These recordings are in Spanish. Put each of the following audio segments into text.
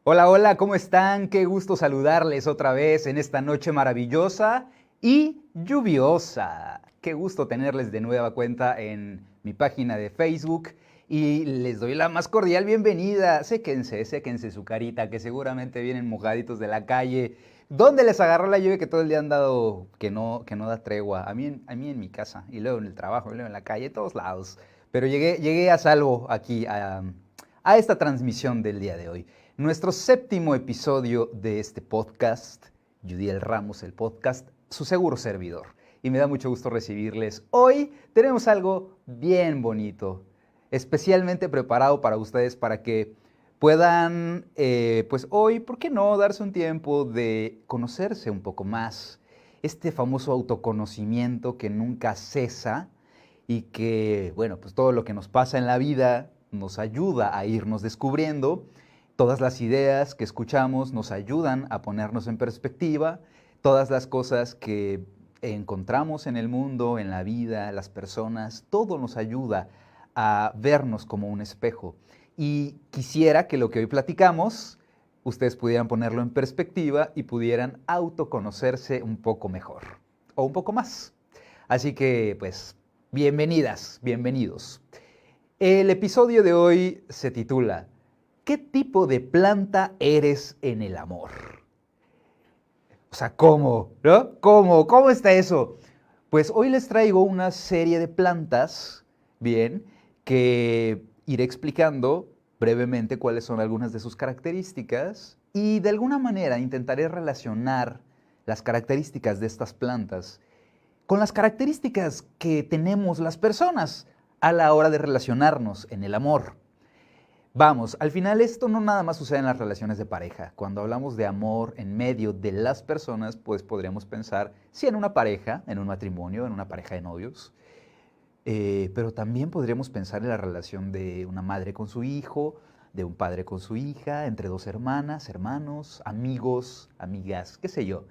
Hola, hola, ¿cómo están? Qué gusto saludarles otra vez en esta noche maravillosa y lluviosa. Qué gusto tenerles de nueva cuenta en mi página de Facebook y les doy la más cordial bienvenida. Séquense su carita, que seguramente vienen mojaditos de la calle. ¿Dónde les agarró la lluvia que todo el día han dado que no da tregua? A mí en mi casa y luego en el trabajo, y luego en la calle, en todos lados. Pero llegué a salvo aquí a esta transmisión del día de hoy. Nuestro séptimo episodio de este podcast, Yudiel Ramos, el podcast, su seguro servidor. Y me da mucho gusto recibirles. Hoy tenemos algo bien bonito, especialmente preparado para ustedes para que puedan, pues hoy, ¿por qué no?, darse un tiempo de conocerse un poco más. Este famoso autoconocimiento que nunca cesa y que, bueno, pues todo lo que nos pasa en la vida nos ayuda a irnos descubriendo. Todas las ideas que escuchamos nos ayudan a ponernos en perspectiva. Todas las cosas que encontramos en el mundo, en la vida, las personas, todo nos ayuda a vernos como un espejo. Y quisiera que lo que hoy platicamos, ustedes pudieran ponerlo en perspectiva y pudieran autoconocerse un poco mejor o un poco más. Así que, pues, bienvenidas, bienvenidos. El episodio de hoy se titula ¿Qué tipo de planta eres en el amor? O sea, ¿cómo? ¿No? ¿Cómo? ¿Cómo está eso? Pues hoy les traigo una serie de plantas, bien, que iré explicando brevemente cuáles son algunas de sus características y de alguna manera intentaré relacionar las características de estas plantas con las características que tenemos las personas a la hora de relacionarnos en el amor. Vamos, al final esto no nada más sucede en las relaciones de pareja. Cuando hablamos de amor en medio de las personas, pues podríamos pensar, sí, en una pareja, en un matrimonio, en una pareja de novios, pero también podríamos pensar en la relación de una madre con su hijo, de un padre con su hija, entre dos hermanas, hermanos, amigos, amigas, qué sé yo.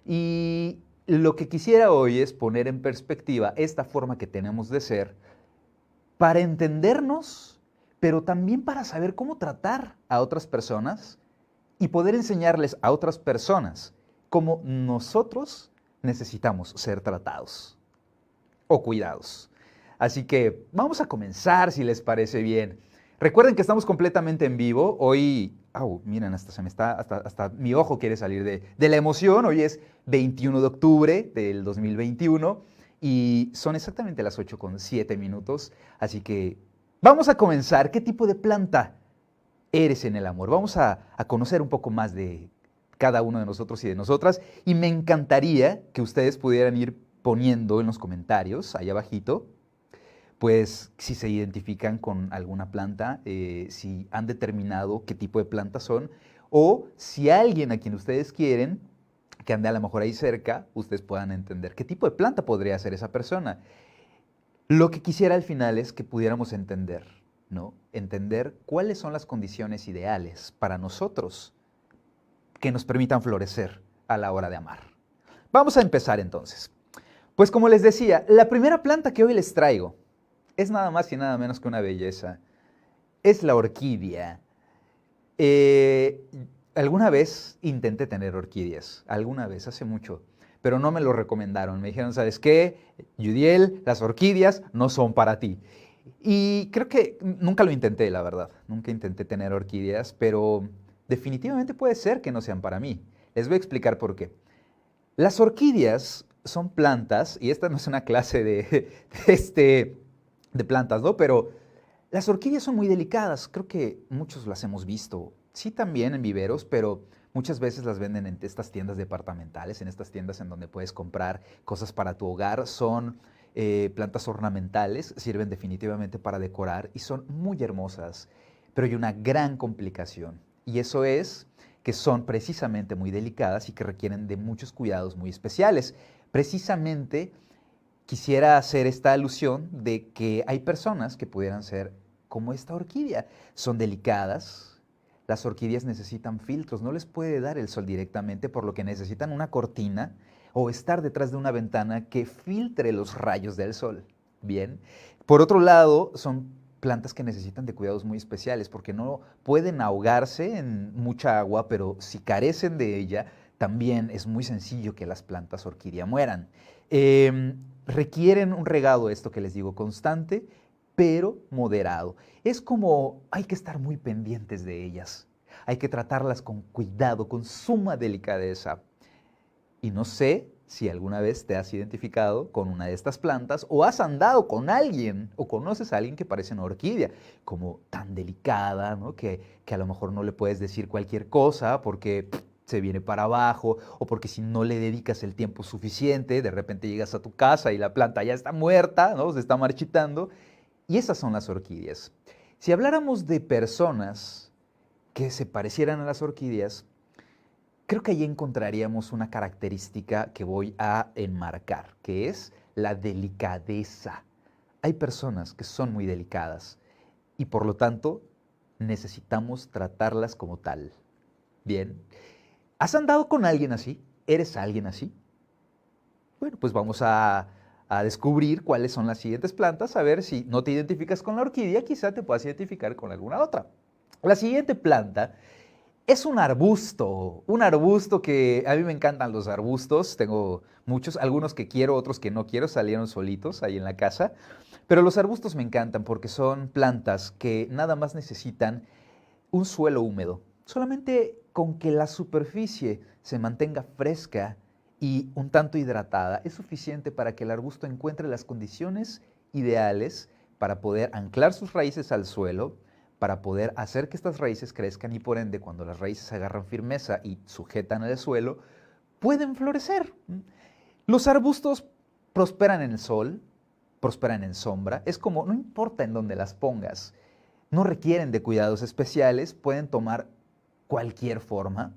Y lo que quisiera hoy es poner en perspectiva esta forma que tenemos de ser para entendernos, pero también para saber cómo tratar a otras personas y poder enseñarles a otras personas cómo nosotros necesitamos ser tratados o cuidados. Así que vamos a comenzar, si les parece bien. Recuerden que estamos completamente en vivo. Hoy, miren, hasta mi ojo quiere salir de la emoción. Hoy es 21 de octubre del 2021 y son exactamente las 8:07. Así que vamos a comenzar. ¿Qué tipo de planta eres en el amor? Vamos a conocer un poco más de cada uno de nosotros y de nosotras. Y me encantaría que ustedes pudieran ir poniendo en los comentarios, ahí abajito, pues si se identifican con alguna planta, si han determinado qué tipo de plantas son, o si alguien a quien ustedes quieren, que ande a lo mejor ahí cerca, ustedes puedan entender qué tipo de planta podría ser esa persona. Lo que quisiera al final es que pudiéramos entender, ¿no? Entender cuáles son las condiciones ideales para nosotros que nos permitan florecer a la hora de amar. Vamos a empezar entonces. Pues como les decía, la primera planta que hoy les traigo es nada más y nada menos que una belleza. Es la orquídea. Eh, alguna vez intenté tener orquídeas, alguna vez, hace mucho, pero no me lo recomendaron. Me dijeron, ¿sabes qué? Yudiel, las orquídeas no son para ti. Y creo que nunca lo intenté, la verdad. Nunca intenté tener orquídeas, pero definitivamente puede ser que no sean para mí. Les voy a explicar por qué. Las orquídeas son plantas, y esta no es una clase de plantas, ¿no? Pero las orquídeas son muy delicadas. Creo que muchos las hemos visto. Sí, también en viveros, pero muchas veces las venden en estas tiendas departamentales, en estas tiendas en donde puedes comprar cosas para tu hogar. Son plantas ornamentales, sirven definitivamente para decorar y son muy hermosas. Pero hay una gran complicación, y eso es que son precisamente muy delicadas y que requieren de muchos cuidados muy especiales. Precisamente quisiera hacer esta alusión de que hay personas que pudieran ser como esta orquídea. Son delicadas, las orquídeas necesitan filtros, no les puede dar el sol directamente, por lo que necesitan una cortina o estar detrás de una ventana que filtre los rayos del sol. Bien. Por otro lado, son plantas que necesitan de cuidados muy especiales porque no pueden ahogarse en mucha agua, pero si carecen de ella, también es muy sencillo que las plantas orquídea mueran. Requieren un regado, esto que les digo, constante, pero moderado. Es como hay que estar muy pendientes de ellas. Hay que tratarlas con cuidado, con suma delicadeza. Y no sé si alguna vez te has identificado con una de estas plantas o has andado con alguien o conoces a alguien que parece una orquídea, como tan delicada, ¿no? que a lo mejor no le puedes decir cualquier cosa porque se viene para abajo o porque si no le dedicas el tiempo suficiente, de repente llegas a tu casa y la planta ya está muerta, ¿no? Se está marchitando. Y esas son las orquídeas. Si habláramos de personas que se parecieran a las orquídeas, creo que allí encontraríamos una característica que voy a enmarcar, que es la delicadeza. Hay personas que son muy delicadas y por lo tanto necesitamos tratarlas como tal. Bien, ¿has andado con alguien así? ¿Eres alguien así? Bueno, pues vamos a descubrir cuáles son las siguientes plantas, a ver si no te identificas con la orquídea, quizá te puedas identificar con alguna otra. La siguiente planta es un arbusto que a mí me encantan los arbustos, tengo muchos, algunos que quiero, otros que no quiero, salieron solitos ahí en la casa, pero los arbustos me encantan porque son plantas que nada más necesitan un suelo húmedo, solamente con que la superficie se mantenga fresca y un tanto hidratada es suficiente para que el arbusto encuentre las condiciones ideales para poder anclar sus raíces al suelo, para poder hacer que estas raíces crezcan y por ende cuando las raíces agarran firmeza y sujetan el suelo, pueden florecer. Los arbustos prosperan en el sol, prosperan en sombra, es como, no importa en dónde las pongas, no requieren de cuidados especiales, pueden tomar cualquier forma.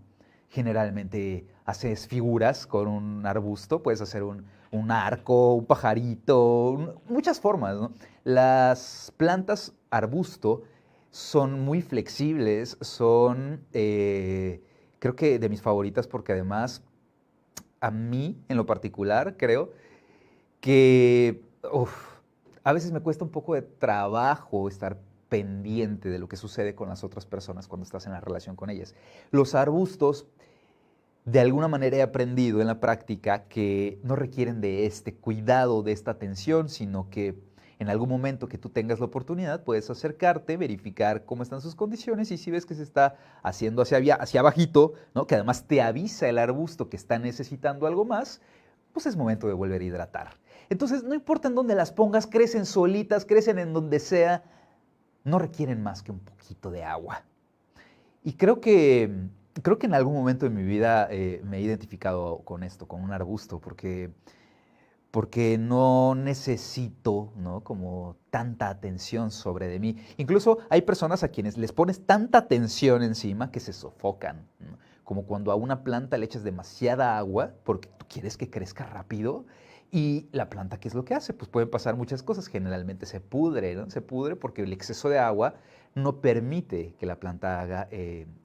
Generalmente haces figuras con un arbusto, puedes hacer un arco, un pajarito, muchas formas, ¿no? Las plantas arbusto son muy flexibles, son creo que de mis favoritas porque además a mí en lo particular creo que a veces me cuesta un poco de trabajo estar pendiente de lo que sucede con las otras personas cuando estás en la relación con ellas. Los arbustos, de alguna manera he aprendido en la práctica que no requieren de este cuidado, de esta atención, sino que en algún momento que tú tengas la oportunidad puedes acercarte, verificar cómo están sus condiciones y si ves que se está haciendo hacia abajito, ¿no? Que además te avisa el arbusto que está necesitando algo más, pues es momento de volver a hidratar. Entonces, no importa en dónde las pongas, crecen solitas, crecen en donde sea, no requieren más que un poquito de agua. Y creo que en algún momento de mi vida me he identificado con esto, con un arbusto, porque no necesito, ¿no? Como tanta atención sobre de mí. Incluso hay personas a quienes les pones tanta atención encima que se sofocan, ¿no? Como cuando a una planta le echas demasiada agua porque tú quieres que crezca rápido y la planta, ¿qué es lo que hace? Pues pueden pasar muchas cosas, generalmente se pudre, ¿no? Se pudre porque el exceso de agua no permite que la planta haga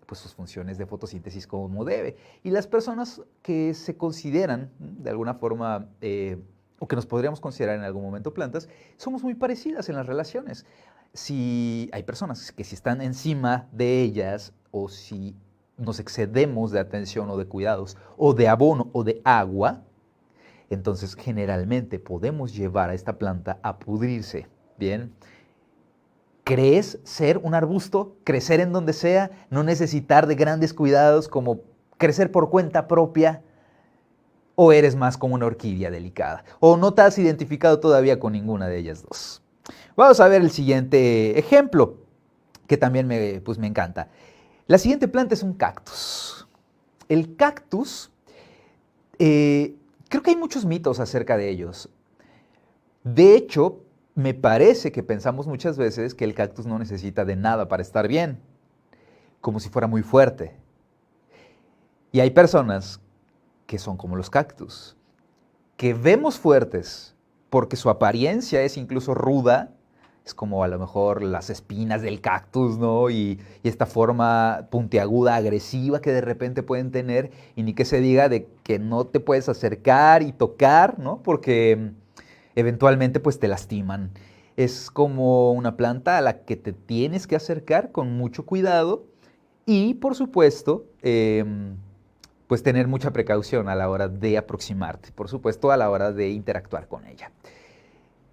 pues sus funciones de fotosíntesis como debe. Y las personas que se consideran de alguna forma o que nos podríamos considerar en algún momento plantas, somos muy parecidas en las relaciones. Si hay personas que si están encima de ellas o si nos excedemos de atención o de cuidados o de abono o de agua, entonces generalmente podemos llevar a esta planta a pudrirse. Bien, ¿crees ser un arbusto, crecer en donde sea, no necesitar de grandes cuidados como crecer por cuenta propia? ¿O eres más como una orquídea delicada? ¿O no te has identificado todavía con ninguna de ellas dos? Vamos a ver el siguiente ejemplo, que también me encanta. La siguiente planta es un cactus. El cactus, creo que hay muchos mitos acerca de ellos. De hecho, me parece que pensamos muchas veces que el cactus no necesita de nada para estar bien, como si fuera muy fuerte. Y hay personas que son como los cactus, que vemos fuertes porque su apariencia es incluso ruda, es como a lo mejor las espinas del cactus, ¿no? Y esta forma puntiaguda, agresiva que de repente pueden tener, y ni que se diga de que no te puedes acercar y tocar, ¿no? Porque eventualmente pues te lastiman. Es como una planta a la que te tienes que acercar con mucho cuidado y, por supuesto, pues tener mucha precaución a la hora de aproximarte, por supuesto, a la hora de interactuar con ella.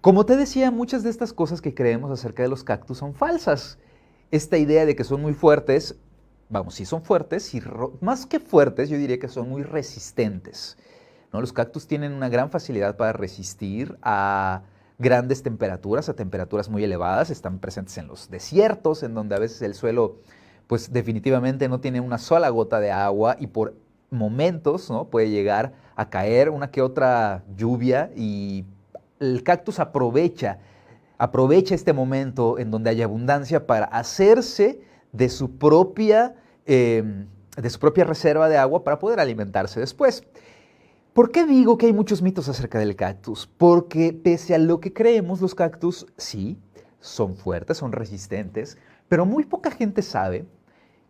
Como te decía, muchas de estas cosas que creemos acerca de los cactus son falsas. Esta idea de que son muy fuertes, vamos, sí son fuertes, y más que fuertes, yo diría que son muy resistentes, ¿no? Los cactus tienen una gran facilidad para resistir a grandes temperaturas, a temperaturas muy elevadas. Están presentes en los desiertos, en donde a veces el suelo, pues definitivamente no tiene una sola gota de agua y por momentos, ¿no?, puede llegar a caer una que otra lluvia y el cactus aprovecha este momento en donde hay abundancia para hacerse de su propia reserva de agua para poder alimentarse después. ¿Por qué digo que hay muchos mitos acerca del cactus? Porque pese a lo que creemos, los cactus sí son fuertes, son resistentes, pero muy poca gente sabe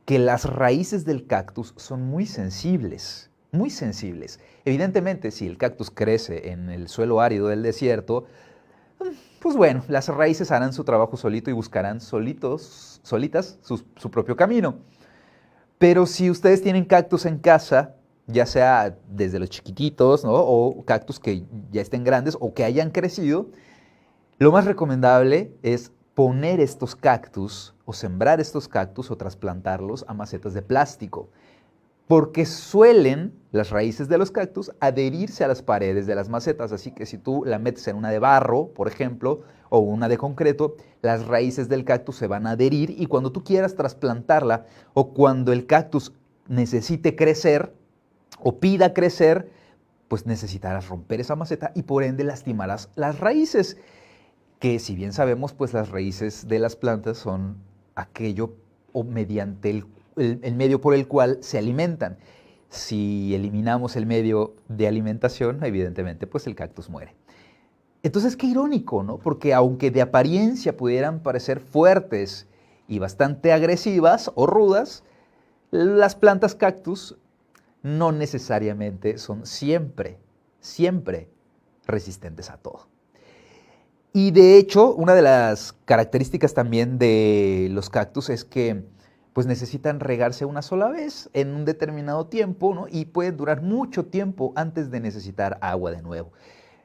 que las raíces del cactus son muy sensibles, muy sensibles. Evidentemente, si el cactus crece en el suelo árido del desierto, pues bueno, las raíces harán su trabajo solito y buscarán solitas su propio camino. Pero si ustedes tienen cactus en casa, ya sea desde los chiquititos, ¿no?, o cactus que ya estén grandes o que hayan crecido, lo más recomendable es poner estos cactus o sembrar estos cactus o trasplantarlos a macetas de plástico, porque suelen las raíces de los cactus adherirse a las paredes de las macetas, así que si tú la metes en una de barro, por ejemplo, o una de concreto, las raíces del cactus se van a adherir y cuando tú quieras trasplantarla o cuando el cactus necesite crecer o pida crecer, pues necesitarás romper esa maceta y por ende lastimarás las raíces, que si bien sabemos, pues las raíces de las plantas son aquello o mediante el medio por el cual se alimentan. Si eliminamos el medio de alimentación, evidentemente, pues el cactus muere. Entonces, qué irónico, ¿no? Porque aunque de apariencia pudieran parecer fuertes y bastante agresivas o rudas, las plantas cactus no necesariamente son siempre resistentes a todo. Y de hecho, una de las características también de los cactus es que pues necesitan regarse una sola vez en un determinado tiempo, ¿no?, y pueden durar mucho tiempo antes de necesitar agua de nuevo.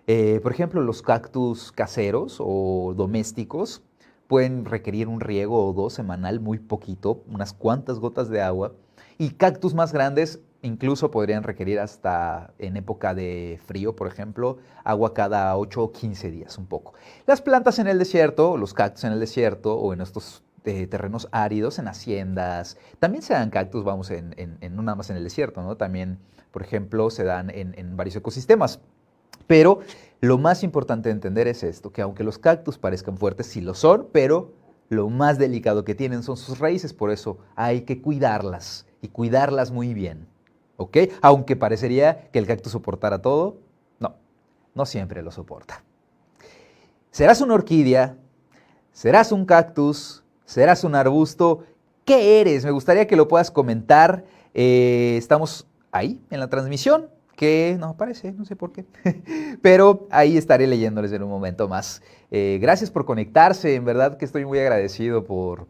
Por ejemplo, los cactus caseros o domésticos pueden requerir un riego o dos semanal, muy poquito, unas cuantas gotas de agua, y cactus más grandes incluso podrían requerir hasta en época de frío, por ejemplo, agua cada 8 o 15 días, un poco. Las plantas en el desierto, los cactus en el desierto o en estos terrenos áridos, en haciendas, también se dan cactus, vamos, no nada más en el desierto, ¿no? También, por ejemplo, se dan en varios ecosistemas. Pero lo más importante de entender es esto, que aunque los cactus parezcan fuertes, sí lo son, pero lo más delicado que tienen son sus raíces, por eso hay que cuidarlas y cuidarlas muy bien, ¿ok? Aunque parecería que el cactus soportara todo, no, no siempre lo soporta. ¿Serás una orquídea? ¿Serás un cactus? ¿Serás un arbusto? ¿Qué eres? Me gustaría que lo puedas comentar. Estamos ahí en la transmisión, que no aparece, no sé por qué, pero ahí estaré leyéndoles en un momento más. Gracias por conectarse, en verdad que estoy muy agradecido por,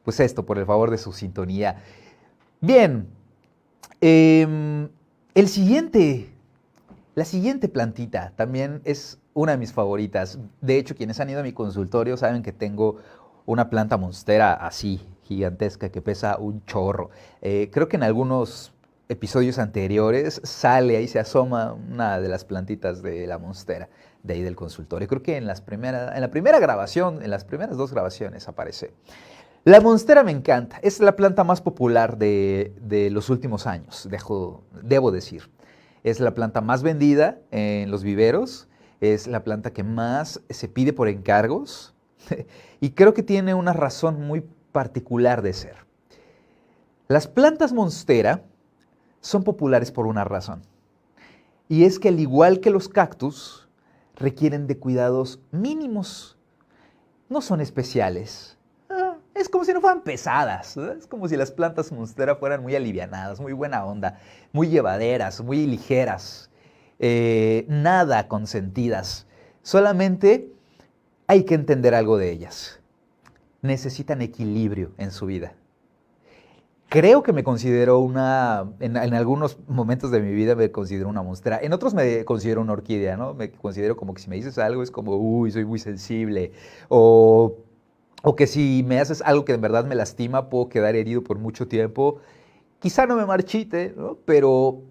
pues esto, por el favor de su sintonía. Bien, la siguiente plantita también es una de mis favoritas. De hecho, quienes han ido a mi consultorio saben que tengo una planta monstera así, gigantesca, que pesa un chorro. Creo que en algunos episodios anteriores sale ahí, se asoma una de las plantitas de la monstera de ahí del consultorio. Creo que en la primera grabación, en las primeras dos grabaciones aparece. La monstera me encanta, es la planta más popular de los últimos años, debo decir. Es la planta más vendida en los viveros, es la planta que más se pide por encargos y creo que tiene una razón muy particular de ser. Las plantas monstera son populares por una razón, y es que al igual que los cactus, requieren de cuidados mínimos, no son especiales. Es como si no fueran pesadas, ¿no? Es como si las plantas monstera fueran muy alivianadas, muy buena onda, muy llevaderas, muy ligeras, nada consentidas. Solamente hay que entender algo de ellas. Necesitan equilibrio en su vida. Creo que me considero en algunos momentos de mi vida me considero una monstera, en otros me considero una orquídea, ¿no? Me considero como que si me dices algo es como, uy, soy muy sensible, o, o que si me haces algo que en verdad me lastima, puedo quedar herido por mucho tiempo. Quizá no me marchite, ¿no? Pero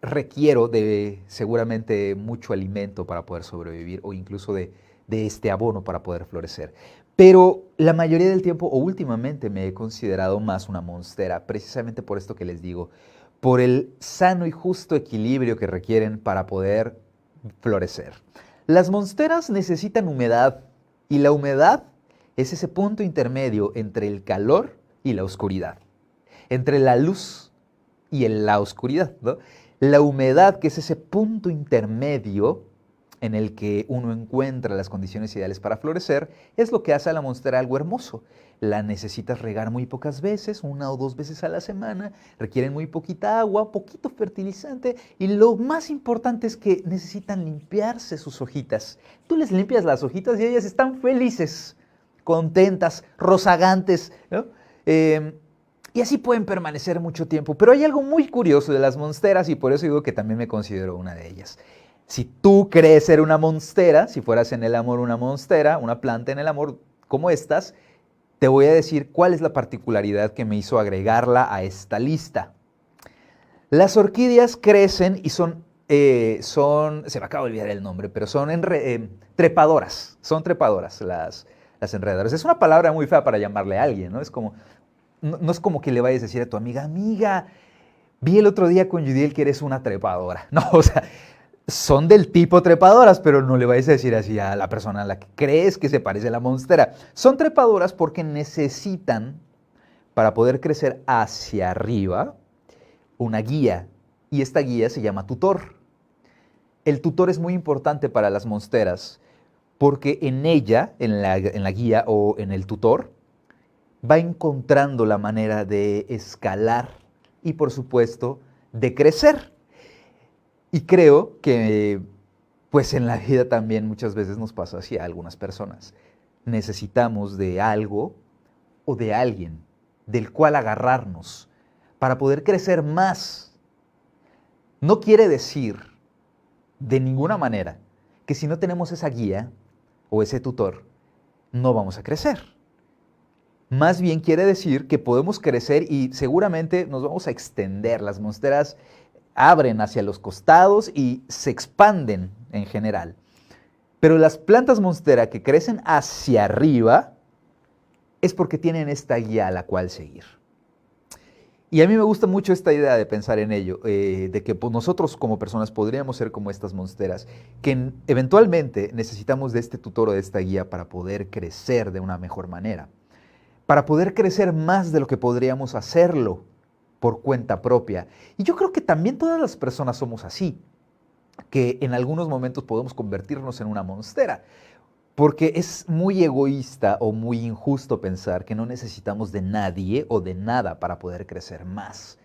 requiero de seguramente mucho alimento para poder sobrevivir o incluso de este abono para poder florecer. Pero la mayoría del tiempo o últimamente me he considerado más una monstera, precisamente por esto que les digo, por el sano y justo equilibrio que requieren para poder florecer. Las monsteras necesitan humedad y la humedad es ese punto intermedio entre el calor y la oscuridad, entre la luz y la oscuridad, ¿no? La humedad, que es ese punto intermedio en el que uno encuentra las condiciones ideales para florecer, es lo que hace a la monstera algo hermoso. La necesitas regar muy pocas veces, 1 o 2 veces a la semana, requieren muy poquita agua, poquito fertilizante y lo más importante es que necesitan limpiarse sus hojitas. Tú les limpias las hojitas y ellas están felices, contentas, rozagantes, ¿no? Y así pueden permanecer mucho tiempo. Pero hay algo muy curioso de las monsteras y por eso digo que también me considero una de ellas. Si tú crees ser una monstera, si fueras en el amor una monstera, una planta en el amor como estas, te voy a decir cuál es la particularidad que me hizo agregarla a esta lista. Las orquídeas crecen y se me acaba de olvidar el nombre, pero son trepadoras, son trepadoras las enredadoras. Es una palabra muy fea para llamarle a alguien, ¿no? Es como, no es como que le vayas a decir a tu amiga, amiga, vi el otro día con Judiel que eres una trepadora. No, o sea, son del tipo trepadoras, pero no le vayas a decir así a la persona a la que crees que se parece a la monstera. Son trepadoras porque necesitan, para poder crecer hacia arriba, una guía. Y esta guía se llama tutor. El tutor es muy importante para las monsteras porque en ella, en la guía o en el tutor, va encontrando la manera de escalar y, por supuesto, de crecer. Y creo que, pues en la vida también muchas veces nos pasa así a algunas personas. Necesitamos de algo o de alguien del cual agarrarnos para poder crecer más. No quiere decir de ninguna manera que si no tenemos esa guía o ese tutor, no vamos a crecer. Más bien quiere decir que podemos crecer y seguramente nos vamos a extender. Las monsteras abren hacia los costados y se expanden en general. Pero las plantas monstera que crecen hacia arriba es porque tienen esta guía a la cual seguir. Y a mí me gusta mucho esta idea de pensar en ello, de que pues, nosotros como personas podríamos ser como estas monsteras, que eventualmente necesitamos de este tutor o de esta guía para poder crecer de una mejor manera, para poder crecer más de lo que podríamos hacerlo por cuenta propia. Y yo creo que también todas las personas somos así, que en algunos momentos podemos convertirnos en una monstera. Porque es muy egoísta o muy injusto pensar que no necesitamos de nadie o de nada para poder crecer más.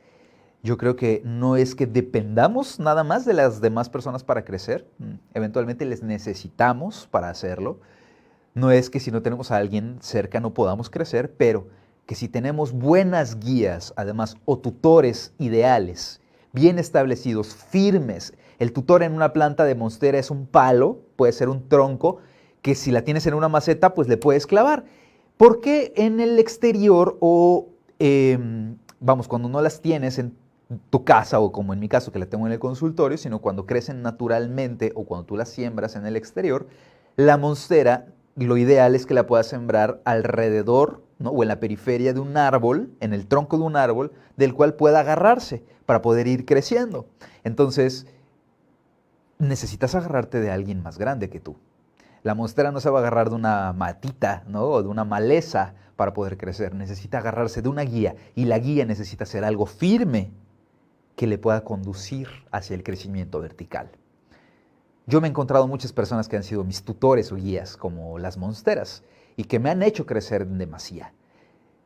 Yo creo que no es que dependamos nada más de las demás personas para crecer, eventualmente les necesitamos para hacerlo. No es que si no tenemos a alguien cerca no podamos crecer, pero que si tenemos buenas guías, además, o tutores ideales, bien establecidos, firmes. El tutor en una planta de monstera es un palo, puede ser un tronco, que si la tienes en una maceta, pues le puedes clavar. Porque en el exterior o, cuando no las tienes en tu casa o como en mi caso que la tengo en el consultorio, sino cuando crecen naturalmente o cuando tú las siembras en el exterior, la monstera, lo ideal es que la puedas sembrar alrededor, ¿no? O en la periferia de un árbol, en el tronco de un árbol, del cual pueda agarrarse para poder ir creciendo. Entonces, necesitas agarrarte de alguien más grande que tú. La monstera no se va a agarrar de una matita, ¿no? O de una maleza para poder crecer. Necesita agarrarse de una guía y la guía necesita ser algo firme que le pueda conducir hacia el crecimiento vertical. Yo me he encontrado muchas personas que han sido mis tutores o guías, como las monsteras, y que me han hecho crecer en demasía.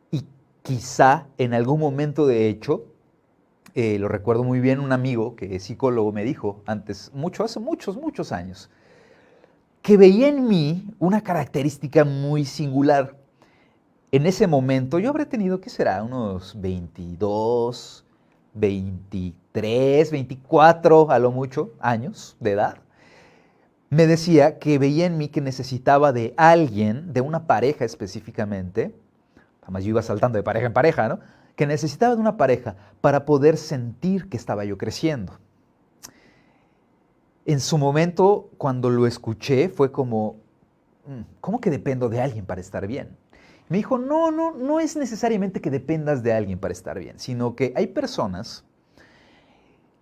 Y quizá en algún momento, de hecho, lo recuerdo muy bien, un amigo que es psicólogo me dijo antes, hace muchos años, que veía en mí una característica muy singular. En ese momento yo habré tenido, ¿qué será? Unos 22, 23, 24 a lo mucho años de edad. Me decía que veía en mí que necesitaba de alguien, de una pareja específicamente, además yo iba saltando de pareja en pareja, ¿no? Que necesitaba de una pareja para poder sentir que estaba yo creciendo. En su momento, cuando lo escuché, fue como, ¿cómo que dependo de alguien para estar bien? Me dijo, no es necesariamente que dependas de alguien para estar bien, sino que hay personas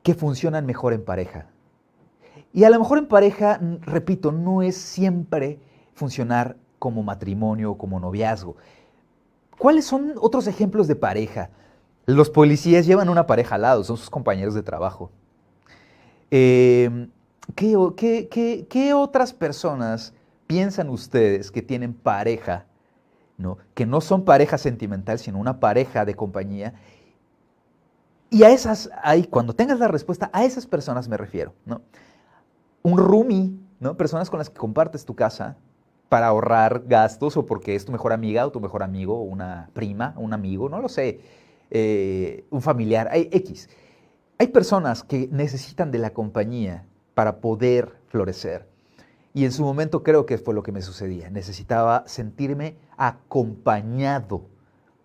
que funcionan mejor en pareja. Y a lo mejor en pareja, repito, no es siempre funcionar como matrimonio o como noviazgo. ¿Cuáles son otros ejemplos de pareja? Los policías llevan una pareja al lado, son sus compañeros de trabajo. ¿Qué otras personas piensan ustedes que tienen pareja, ¿no? Que no son pareja sentimental, sino una pareja de compañía? Y a esas, ahí, cuando tengas la respuesta, a esas personas me refiero, ¿no? Un roomie, ¿no? Personas con las que compartes tu casa para ahorrar gastos o porque es tu mejor amiga o tu mejor amigo o una prima, un amigo, no lo sé, un familiar, hay X. Hay personas que necesitan de la compañía para poder florecer. Y en su momento creo que fue lo que me sucedía. Necesitaba sentirme acompañado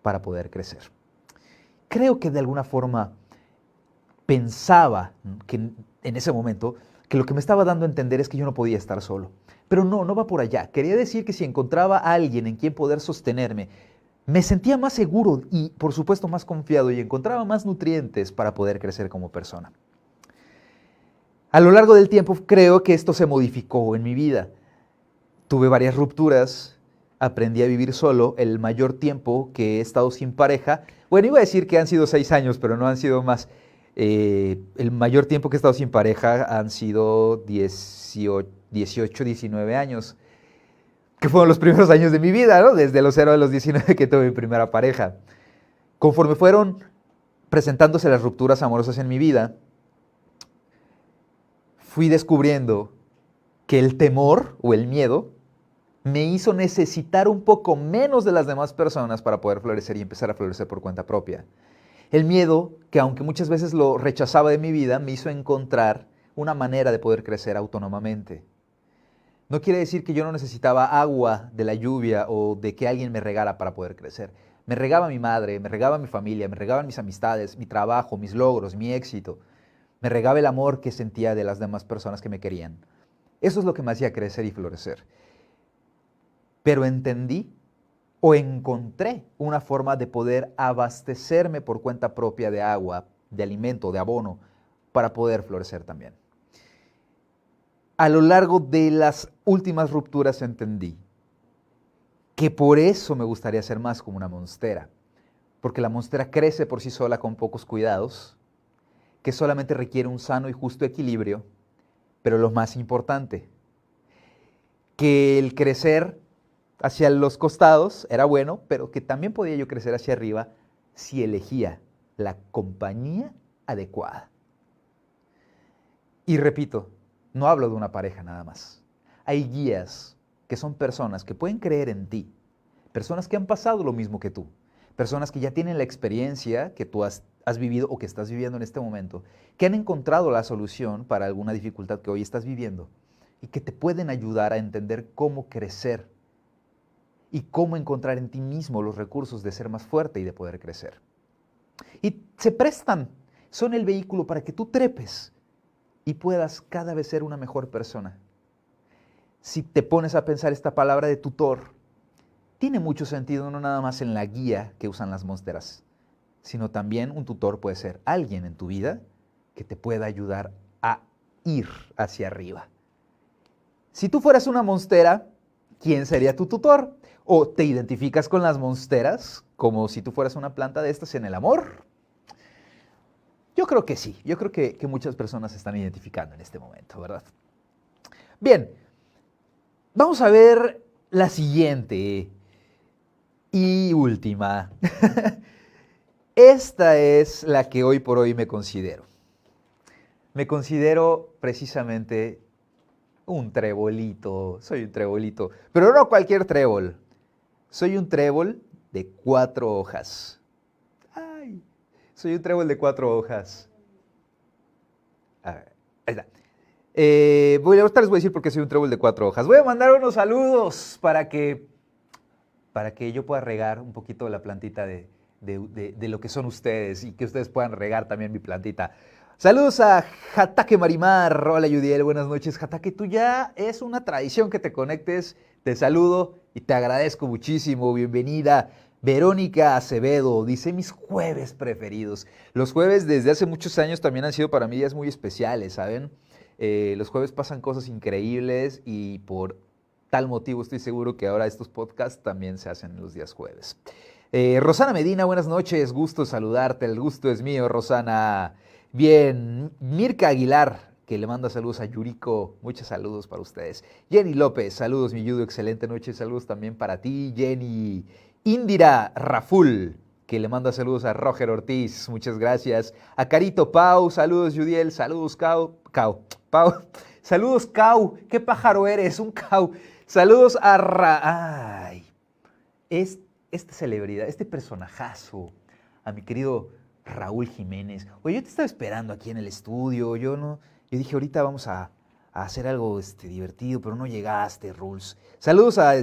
para poder crecer. Creo que de alguna forma pensaba que en ese momento que lo que me estaba dando a entender es que yo no podía estar solo. Pero no va por allá. Quería decir que si encontraba a alguien en quien poder sostenerme, me sentía más seguro y, por supuesto, más confiado y encontraba más nutrientes para poder crecer como persona. A lo largo del tiempo creo que esto se modificó en mi vida. Tuve varias rupturas, aprendí a vivir solo el mayor tiempo que he estado sin pareja. Bueno, iba a decir que han sido 6 años, pero no han sido más. El mayor tiempo que he estado sin pareja han sido 18, 19 años, que fueron los primeros años de mi vida, ¿no? Desde los 0 a los 19 que tuve mi primera pareja. Conforme fueron presentándose las rupturas amorosas en mi vida, fui descubriendo que el temor o el miedo me hizo necesitar un poco menos de las demás personas para poder florecer y empezar a florecer por cuenta propia. El miedo, que aunque muchas veces lo rechazaba de mi vida, me hizo encontrar una manera de poder crecer autónomamente. No quiere decir que yo no necesitaba agua de la lluvia o de que alguien me regara para poder crecer. Me regaba mi madre, me regaba mi familia, me regaban mis amistades, mi trabajo, mis logros, mi éxito. Me regaba el amor que sentía de las demás personas que me querían. Eso es lo que me hacía crecer y florecer. Pero entendí o encontré una forma de poder abastecerme por cuenta propia de agua, de alimento, de abono, para poder florecer también. A lo largo de las últimas rupturas entendí que por eso me gustaría ser más como una monstera, porque la monstera crece por sí sola con pocos cuidados, que solamente requiere un sano y justo equilibrio, pero lo más importante, que el crecer hacia los costados era bueno, pero que también podía yo crecer hacia arriba si elegía la compañía adecuada. Y repito, no hablo de una pareja nada más. Hay guías que son personas que pueden creer en ti, personas que han pasado lo mismo que tú, personas que ya tienen la experiencia que tú has vivido o que estás viviendo en este momento, que han encontrado la solución para alguna dificultad que hoy estás viviendo y que te pueden ayudar a entender cómo crecer y cómo encontrar en ti mismo los recursos de ser más fuerte y de poder crecer. Y se prestan, son el vehículo para que tú trepes y puedas cada vez ser una mejor persona. Si te pones a pensar esta palabra de tutor, tiene mucho sentido no nada más en la guía que usan las monsteras, sino también un tutor puede ser alguien en tu vida que te pueda ayudar a ir hacia arriba. Si tú fueras una monstera, ¿quién sería tu tutor? ¿O te identificas con las monsteras como si tú fueras una planta de estas en el amor? Yo creo que sí, yo creo que muchas personas se están identificando en este momento, ¿verdad? Bien, vamos a ver la siguiente y última. Esta es la que hoy por hoy me considero. Me considero precisamente Un trebolito, soy un trebolito. Pero no cualquier trébol. Soy un trébol de 4 hojas. Ay, soy un trébol de 4 hojas. A ver, ahí está. Ahorita les voy a decir por qué soy un trébol de 4 hojas. Voy a mandar unos saludos para que yo pueda regar un poquito la plantita de lo que son ustedes y que ustedes puedan regar también mi plantita. Saludos a Jataque Marimar. Hola, Yudiel, buenas noches. Jataque, tú ya es una tradición que te conectes. Te saludo y te agradezco muchísimo. Bienvenida. Verónica Acevedo dice: mis jueves preferidos. Los jueves desde hace muchos años también han sido para mí días muy especiales, ¿saben? Los jueves pasan cosas increíbles y por tal motivo estoy seguro que ahora estos podcasts también se hacen en los días jueves. Rosana Medina, buenas noches. Gusto saludarte. El gusto es mío, Rosana. Bien, Mirka Aguilar, que le manda saludos a Yuriko, muchos saludos para ustedes. Jenny López, saludos mi Yudo, excelente noche, saludos también para ti, Jenny. Indira Raful, que le manda saludos a Roger Ortiz, muchas gracias. A Carito Pau, saludos Yudiel, saludos Pau, saludos Cau, qué pájaro eres, un Cau. Saludos a esta celebridad, este personajazo, a mi querido Raúl Jiménez. Oye, yo te estaba esperando aquí en el estudio, yo dije ahorita vamos a hacer algo divertido, pero no llegaste, Rules. Saludos a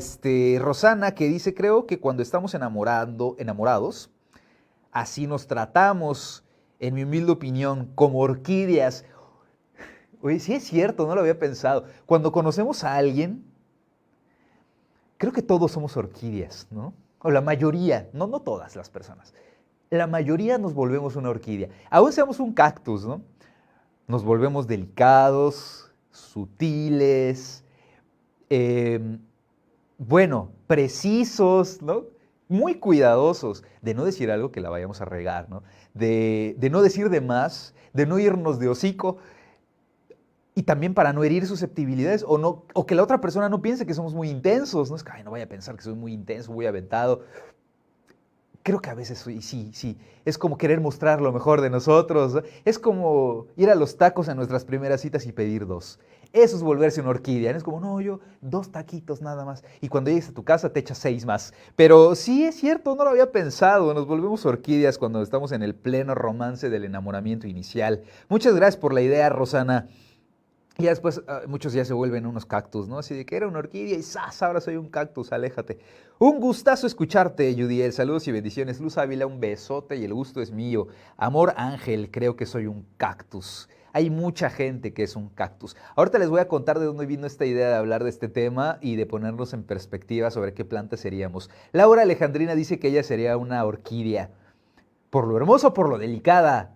Rosana, que dice: creo que cuando estamos enamorados, así nos tratamos, en mi humilde opinión, como orquídeas. Oye, sí es cierto, no lo había pensado. Cuando conocemos a alguien, creo que todos somos orquídeas, ¿no? O la mayoría, no todas las personas. La mayoría nos volvemos una orquídea. Aún seamos un cactus, ¿no? Nos volvemos delicados, sutiles, precisos, ¿no? Muy cuidadosos de no decir algo que la vayamos a regar, ¿no? De no decir de más, de no irnos de hocico, y también para no herir susceptibilidades o que la otra persona no piense que somos muy intensos, ¿no? Es que, ay, no vaya a pensar que soy muy intenso, muy aventado. Creo que a veces sí, es como querer mostrar lo mejor de nosotros, ¿no? Es como ir a los tacos en nuestras primeras citas y pedir 2. Eso es volverse una orquídea, ¿no? Es como, no, yo 2 taquitos nada más. Y cuando llegues a tu casa te echas 6 más. Pero sí es cierto, no lo había pensado. Nos volvemos orquídeas cuando estamos en el pleno romance del enamoramiento inicial. Muchas gracias por la idea, Rosana. Y ya después muchos ya se vuelven unos cactus, ¿no? Así de que era una orquídea y ¡zas! Ahora soy un cactus, aléjate. Un gustazo escucharte, Yudiel. Saludos y bendiciones. Luz Ávila, un besote y el gusto es mío. Amor Ángel, creo que soy un cactus. Hay mucha gente que es un cactus. Ahorita les voy a contar de dónde vino esta idea de hablar de este tema y de ponernos en perspectiva sobre qué planta seríamos. Laura Alejandrina dice que ella sería una orquídea. Por lo hermoso, por lo delicada.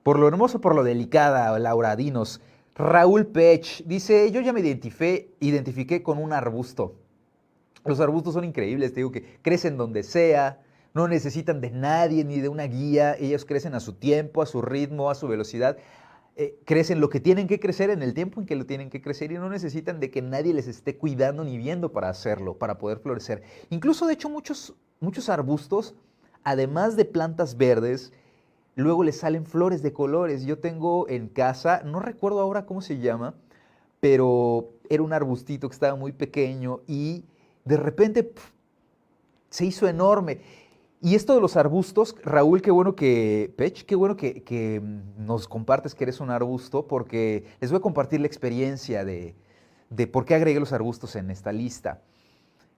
Por lo hermoso, por lo delicada, Laura, dinos. Raúl Pech dice: yo ya me identifiqué con un arbusto. Los arbustos son increíbles, te digo que crecen donde sea, no necesitan de nadie ni de una guía, ellos crecen a su tiempo, a su ritmo, a su velocidad, crecen lo que tienen que crecer en el tiempo en que lo tienen que crecer y no necesitan de que nadie les esté cuidando ni viendo para hacerlo, para poder florecer. Incluso, de hecho, muchos arbustos, además de plantas verdes, luego les salen flores de colores. Yo tengo en casa, no recuerdo ahora cómo se llama, pero era un arbustito que estaba muy pequeño y de repente se hizo enorme. Y esto de los arbustos, Raúl, qué bueno que nos compartes que eres un arbusto, porque les voy a compartir la experiencia de por qué agregué los arbustos en esta lista.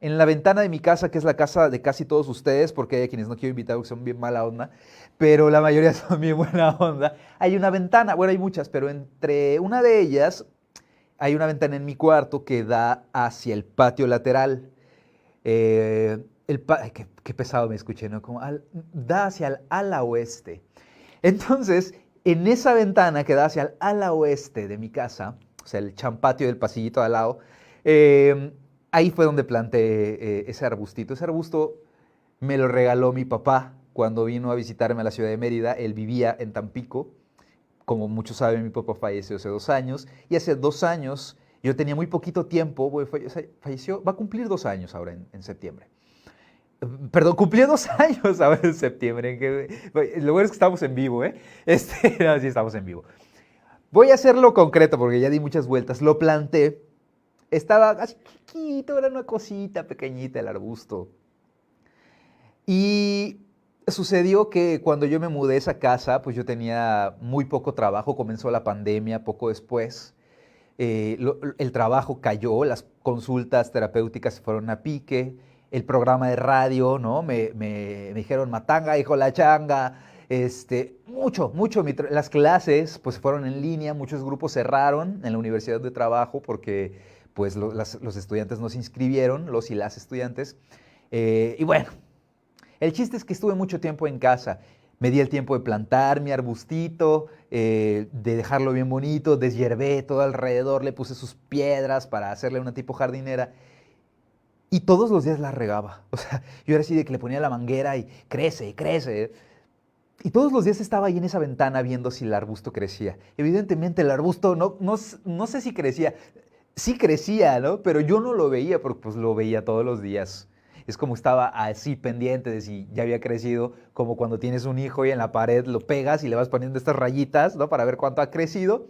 En la ventana de mi casa, que es la casa de casi todos ustedes, porque hay quienes no quiero invitar porque son bien mala onda, pero la mayoría son bien buena onda, hay una ventana, bueno, hay muchas, pero entre una de ellas hay una ventana en mi cuarto que da hacia el patio lateral. Qué pesado me escuché, ¿no? Da hacia el ala oeste. Entonces, en esa ventana que da hacia el ala oeste de mi casa, o sea, el champatio del pasillito al lado, ahí fue donde planté ese arbustito. Ese arbusto me lo regaló mi papá cuando vino a visitarme a la ciudad de Mérida. Él vivía en Tampico. Como muchos saben, mi papá falleció hace 2 años. Y hace 2 años, yo tenía muy poquito tiempo, falleció, va a cumplir 2 años ahora en septiembre. Perdón, cumplió 2 años ahora en septiembre. Lo bueno es que estamos en vivo, ¿eh? No, sí estamos en vivo. Voy a hacerlo concreto porque ya di muchas vueltas. Lo planté Estaba así chiquito, era una cosita pequeñita el arbusto. Y sucedió que cuando yo me mudé a esa casa, pues yo tenía muy poco trabajo, comenzó la pandemia poco después. El trabajo cayó, las consultas terapéuticas se fueron a pique, el programa de radio, ¿no? Me dijeron, matanga, hijo la changa, mucho, las clases pues fueron en línea, muchos grupos cerraron en la universidad de trabajo porque pues los estudiantes no se inscribieron, los y las estudiantes, y bueno, el chiste es que estuve mucho tiempo en casa. Me di el tiempo de plantar mi arbustito, de dejarlo bien bonito, deshiervé todo alrededor, le puse sus piedras para hacerle una tipo jardinera. Y todos los días la regaba. O sea, yo era así de que le ponía la manguera y crece, crece. Y todos los días estaba ahí en esa ventana viendo si el arbusto crecía. Evidentemente el arbusto no sé si crecía. Sí crecía, ¿no? Pero yo no lo veía porque pues lo veía todos los días. Es como estaba así pendiente de si ya había crecido, como cuando tienes un hijo y en la pared lo pegas y le vas poniendo estas rayitas, ¿no? Para ver cuánto ha crecido.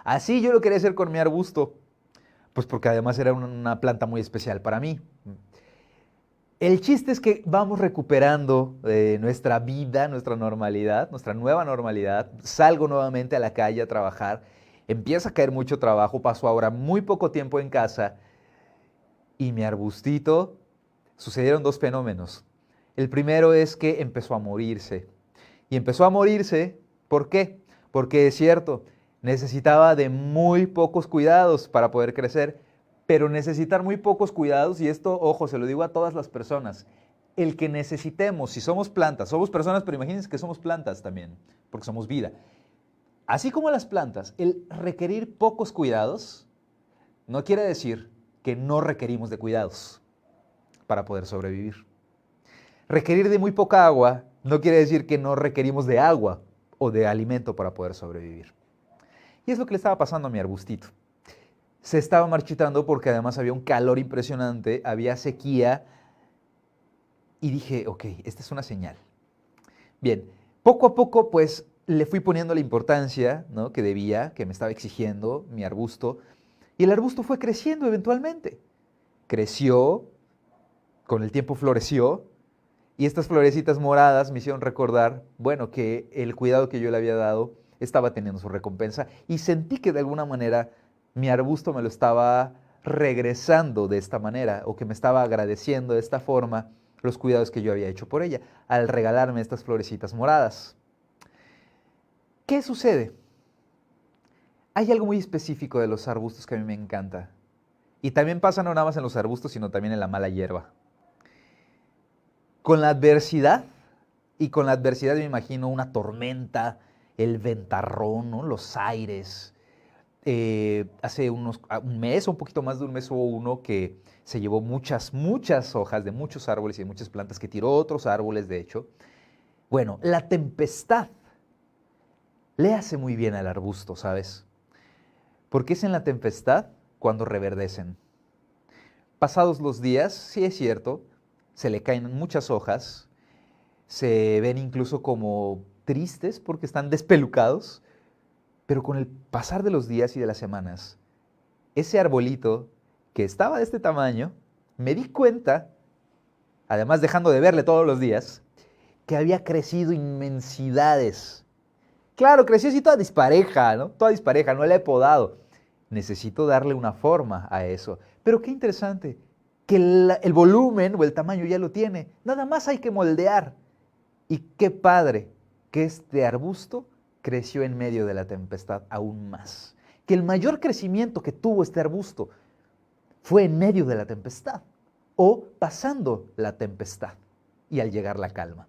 Así yo lo quería hacer con mi arbusto, pues porque además era una planta muy especial para mí. El chiste es que vamos recuperando nuestra vida, nuestra normalidad, nuestra nueva normalidad. Salgo nuevamente a la calle a trabajar. Empieza a caer mucho trabajo. Paso ahora muy poco tiempo en casa. Y mi arbustito, sucedieron dos fenómenos. El primero es que empezó a morirse. Y empezó a morirse, ¿por qué? Porque es cierto, necesitaba de muy pocos cuidados para poder crecer, pero necesitar muy pocos cuidados, y esto, ojo, se lo digo a todas las personas, el que necesitemos, si somos plantas, somos personas, pero imagínense que somos plantas también, porque somos vida. Así como las plantas, el requerir pocos cuidados no quiere decir que no requerimos de cuidados para poder sobrevivir. Requerir de muy poca agua no quiere decir que no requerimos de agua o de alimento para poder sobrevivir. Y es lo que le estaba pasando a mi arbustito. Se estaba marchitando porque además había un calor impresionante, había sequía, y dije, ok, esta es una señal. Bien, poco a poco pues le fui poniendo la importancia, ¿no?, que debía, que me estaba exigiendo mi arbusto, y el arbusto fue creciendo eventualmente. Creció, con el tiempo floreció, y estas florecitas moradas me hicieron recordar, bueno, que el cuidado que yo le había dado estaba teniendo su recompensa, y sentí que de alguna manera mi arbusto me lo estaba regresando de esta manera, o que me estaba agradeciendo de esta forma los cuidados que yo había hecho por ella, al regalarme estas florecitas moradas. ¿Qué sucede? Hay algo muy específico de los arbustos que a mí me encanta. Y también pasa no nada más en los arbustos, sino también en la mala hierba. Con la adversidad, y con la adversidad me imagino una tormenta, el ventarrón, ¿no?, los aires. Hace un mes, o un poquito más de un mes, hubo uno que se llevó muchas hojas de muchos árboles y de muchas plantas, que tiró otros árboles, de hecho. Bueno, la tempestad le hace muy bien al arbusto, ¿sabes? Porque es en la tempestad cuando reverdecen. Pasados los días, sí es cierto, se le caen muchas hojas, se ven incluso como tristes porque están despelucados, pero con el pasar de los días y de las semanas, ese arbolito que estaba de este tamaño, me di cuenta, además dejando de verle todos los días, que había crecido inmensidades. Claro, creció así toda dispareja, ¿no? Toda dispareja, no la he podado. Necesito darle una forma a eso. Pero qué interesante, que el volumen o el tamaño ya lo tiene. Nada más hay que moldear. Y qué padre que este arbusto creció en medio de la tempestad aún más. Que el mayor crecimiento que tuvo este arbusto fue en medio de la tempestad o pasando la tempestad y al llegar la calma.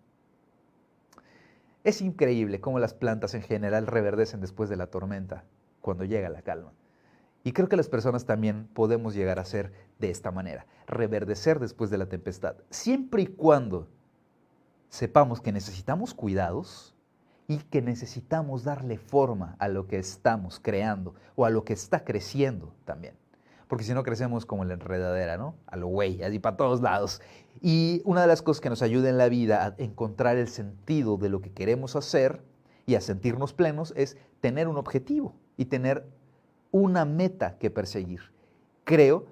Es increíble cómo las plantas en general reverdecen después de la tormenta, cuando llega la calma. Y creo que las personas también podemos llegar a ser de esta manera, reverdecer después de la tempestad, siempre y cuando sepamos que necesitamos cuidados y que necesitamos darle forma a lo que estamos creando o a lo que está creciendo también. Porque si no crecemos como la enredadera, ¿no? A lo güey, así para todos lados. Y una de las cosas que nos ayuda en la vida a encontrar el sentido de lo que queremos hacer y a sentirnos plenos es tener un objetivo y tener una meta que perseguir. Creo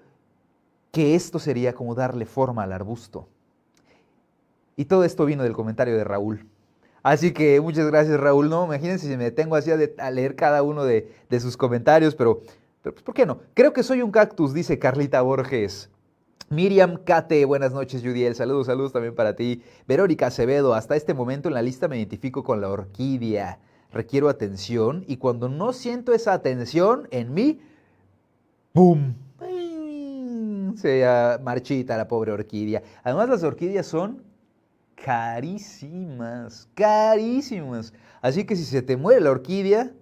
que esto sería como darle forma al arbusto. Y todo esto vino del comentario de Raúl. Así que muchas gracias, Raúl. No, imagínense si me detengo así a leer cada uno de sus comentarios, pero pues, ¿por qué no? Creo que soy un cactus, dice Carlita Borges. Miriam Kate, buenas noches, Judiel. Saludos, saludos también para ti. Verónica Acevedo, hasta este momento en la lista me identifico con la orquídea. Requiero atención y cuando no siento esa atención en mí, ¡pum! Se marchita la pobre orquídea. Además, las orquídeas son carísimas, carísimas. Así que si se te muere la orquídea,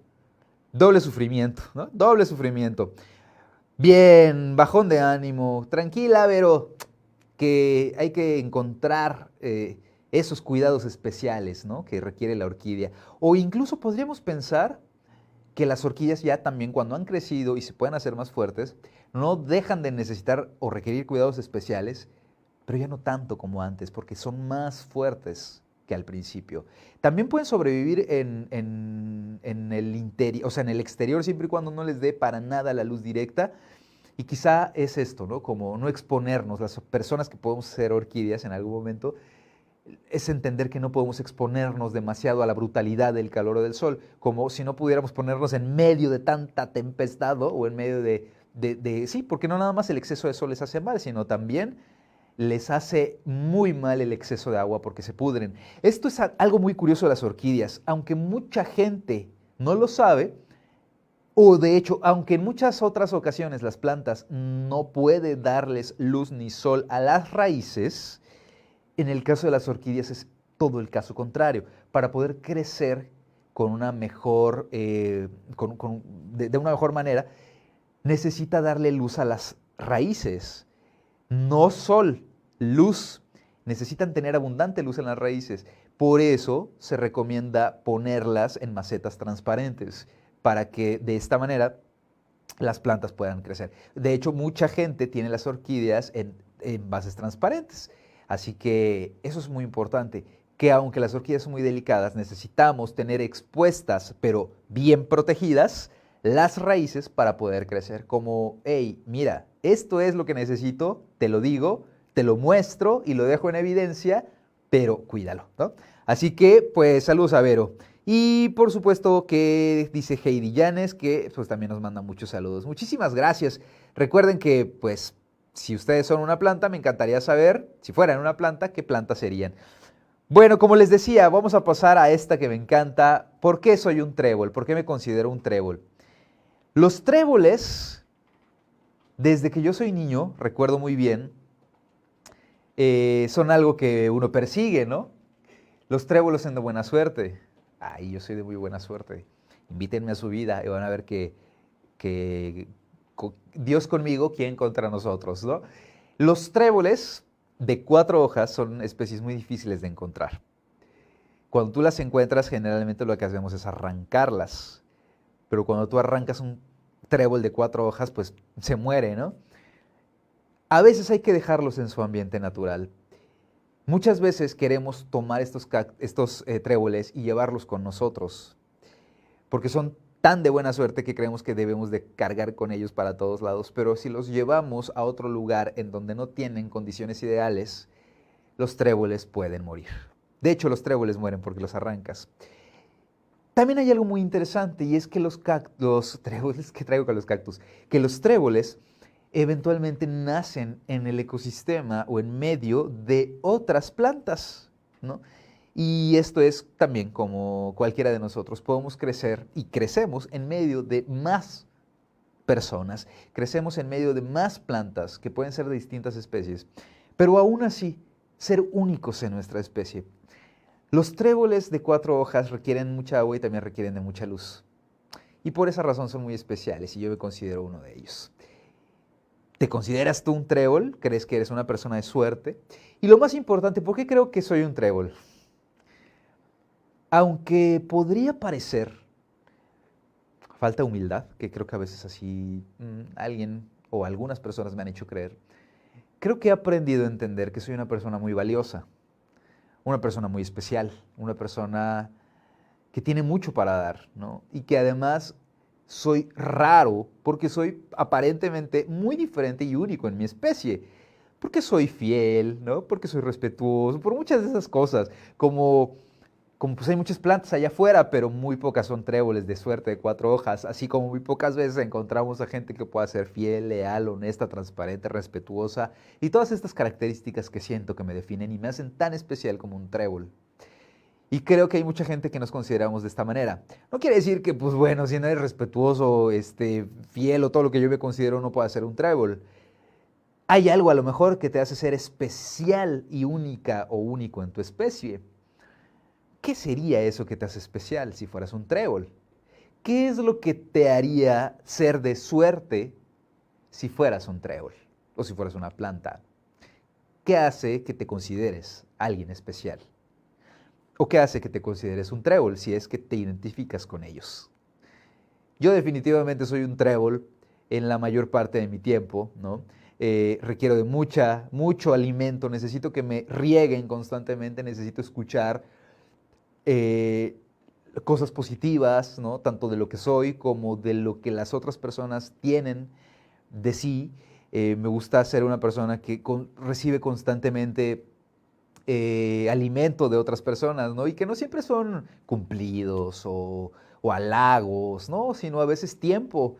doble sufrimiento, ¿no? Doble sufrimiento. Bien, bajón de ánimo, tranquila, Vero, que hay que encontrar esos cuidados especiales, ¿no? Que requiere la orquídea. O incluso podríamos pensar que las orquídeas ya también cuando han crecido y se pueden hacer más fuertes, no dejan de necesitar o requerir cuidados especiales, pero ya no tanto como antes, porque son más fuertes que al principio. También pueden sobrevivir en el interior, o sea, en el exterior, siempre y cuando no les dé para nada la luz directa. Y quizá es esto, ¿no? Como no exponernos, las personas que podemos ser orquídeas en algún momento, es entender que no podemos exponernos demasiado a la brutalidad del calor o del sol, como si no pudiéramos ponernos en medio de tanta tempestad, ¿no? O en medio sí, porque no nada más el exceso de sol les hace mal, sino también les hace muy mal el exceso de agua porque se pudren. Esto es algo muy curioso de las orquídeas, aunque mucha gente no lo sabe, o de hecho, aunque en muchas otras ocasiones las plantas no pueden darles luz ni sol a las raíces, en el caso de las orquídeas es todo el caso contrario. Para poder crecer con una mejor, de una mejor manera, necesita darle luz a las raíces, no sol, luz. Necesitan tener abundante luz en las raíces. Por eso se recomienda ponerlas en macetas transparentes, para que de esta manera las plantas puedan crecer. De hecho, mucha gente tiene las orquídeas en vases transparentes. Así que eso es muy importante, que aunque las orquídeas son muy delicadas, necesitamos tener expuestas, pero bien protegidas, las raíces para poder crecer. Como, hey, mira, esto es lo que necesito, te lo digo, te lo muestro y lo dejo en evidencia, pero cuídalo, ¿no? Así que, pues, saludos a Vero. Y por supuesto que dice Heidi Llanes, que pues también nos manda muchos saludos. Muchísimas gracias. Recuerden que, pues, si ustedes son una planta, me encantaría saber, si fueran una planta, qué planta serían. Bueno, como les decía, vamos a pasar a esta que me encanta. ¿Por qué soy un trébol? ¿Por qué me considero un trébol? Los tréboles, desde que yo soy niño, recuerdo muy bien, son algo que uno persigue, ¿no? Los tréboles son de buena suerte. Ay, yo soy de muy buena suerte. Invítenme a su vida y van a ver que Dios conmigo, ¿quién contra nosotros?, ¿no? Los tréboles de 4 hojas son especies muy difíciles de encontrar. Cuando tú las encuentras, generalmente lo que hacemos es arrancarlas. Pero cuando tú arrancas un trébol de 4 hojas, pues se muere, ¿no? A veces hay que dejarlos en su ambiente natural. Muchas veces queremos tomar estos tréboles y llevarlos con nosotros, porque son tan de buena suerte que creemos que debemos de cargar con ellos para todos lados, pero si los llevamos a otro lugar en donde no tienen condiciones ideales, los tréboles pueden morir. De hecho, los tréboles mueren porque los arrancas. También hay algo muy interesante y es que los tréboles, ¿qué traigo con los cactus? Que los tréboles eventualmente nacen en el ecosistema o en medio de otras plantas, ¿no? Y esto es también como cualquiera de nosotros, podemos crecer y crecemos en medio de más personas, crecemos en medio de más plantas que pueden ser de distintas especies, pero aún así ser únicos en nuestra especie. Los tréboles de 4 hojas requieren mucha agua y también requieren de mucha luz. Y por esa razón son muy especiales y yo me considero uno de ellos. ¿Te consideras tú un trébol? ¿Crees que eres una persona de suerte? Y lo más importante, ¿por qué creo que soy un trébol? Aunque podría parecer falta de humildad, que creo que a veces así alguien o algunas personas me han hecho creer, creo que he aprendido a entender que soy una persona muy valiosa, una persona muy especial, una persona que tiene mucho para dar, ¿no? Y que además soy raro porque soy aparentemente muy diferente y único en mi especie. Porque soy fiel, ¿no? Porque soy respetuoso, por muchas de esas cosas. Como pues hay muchas plantas allá afuera, pero muy pocas son tréboles de suerte de 4 hojas, así como muy pocas veces encontramos a gente que pueda ser fiel, leal, honesta, transparente, respetuosa y todas estas características que siento que me definen y me hacen tan especial como un trébol. Y creo que hay mucha gente que nos consideramos de esta manera. No quiere decir que, pues bueno, si no eres respetuoso, fiel o todo lo que yo me considero no pueda ser un trébol. Hay algo a lo mejor que te hace ser especial y única o único en tu especie. ¿Qué sería eso que te hace especial si fueras un trébol? ¿Qué es lo que te haría ser de suerte si fueras un trébol o si fueras una planta? ¿Qué hace que te consideres alguien especial? ¿O qué hace que te consideres un trébol si es que te identificas con ellos? Yo definitivamente soy un trébol en la mayor parte de mi tiempo, ¿no? Requiero de mucho alimento, necesito que me rieguen constantemente, necesito escuchar eh, cosas positivas, ¿no? Tanto de lo que soy como de lo que las otras personas tienen de sí. Me gusta ser una persona que recibe constantemente alimento de otras personas, ¿no? Y que no siempre son cumplidos o halagos, ¿no? Sino a veces tiempo,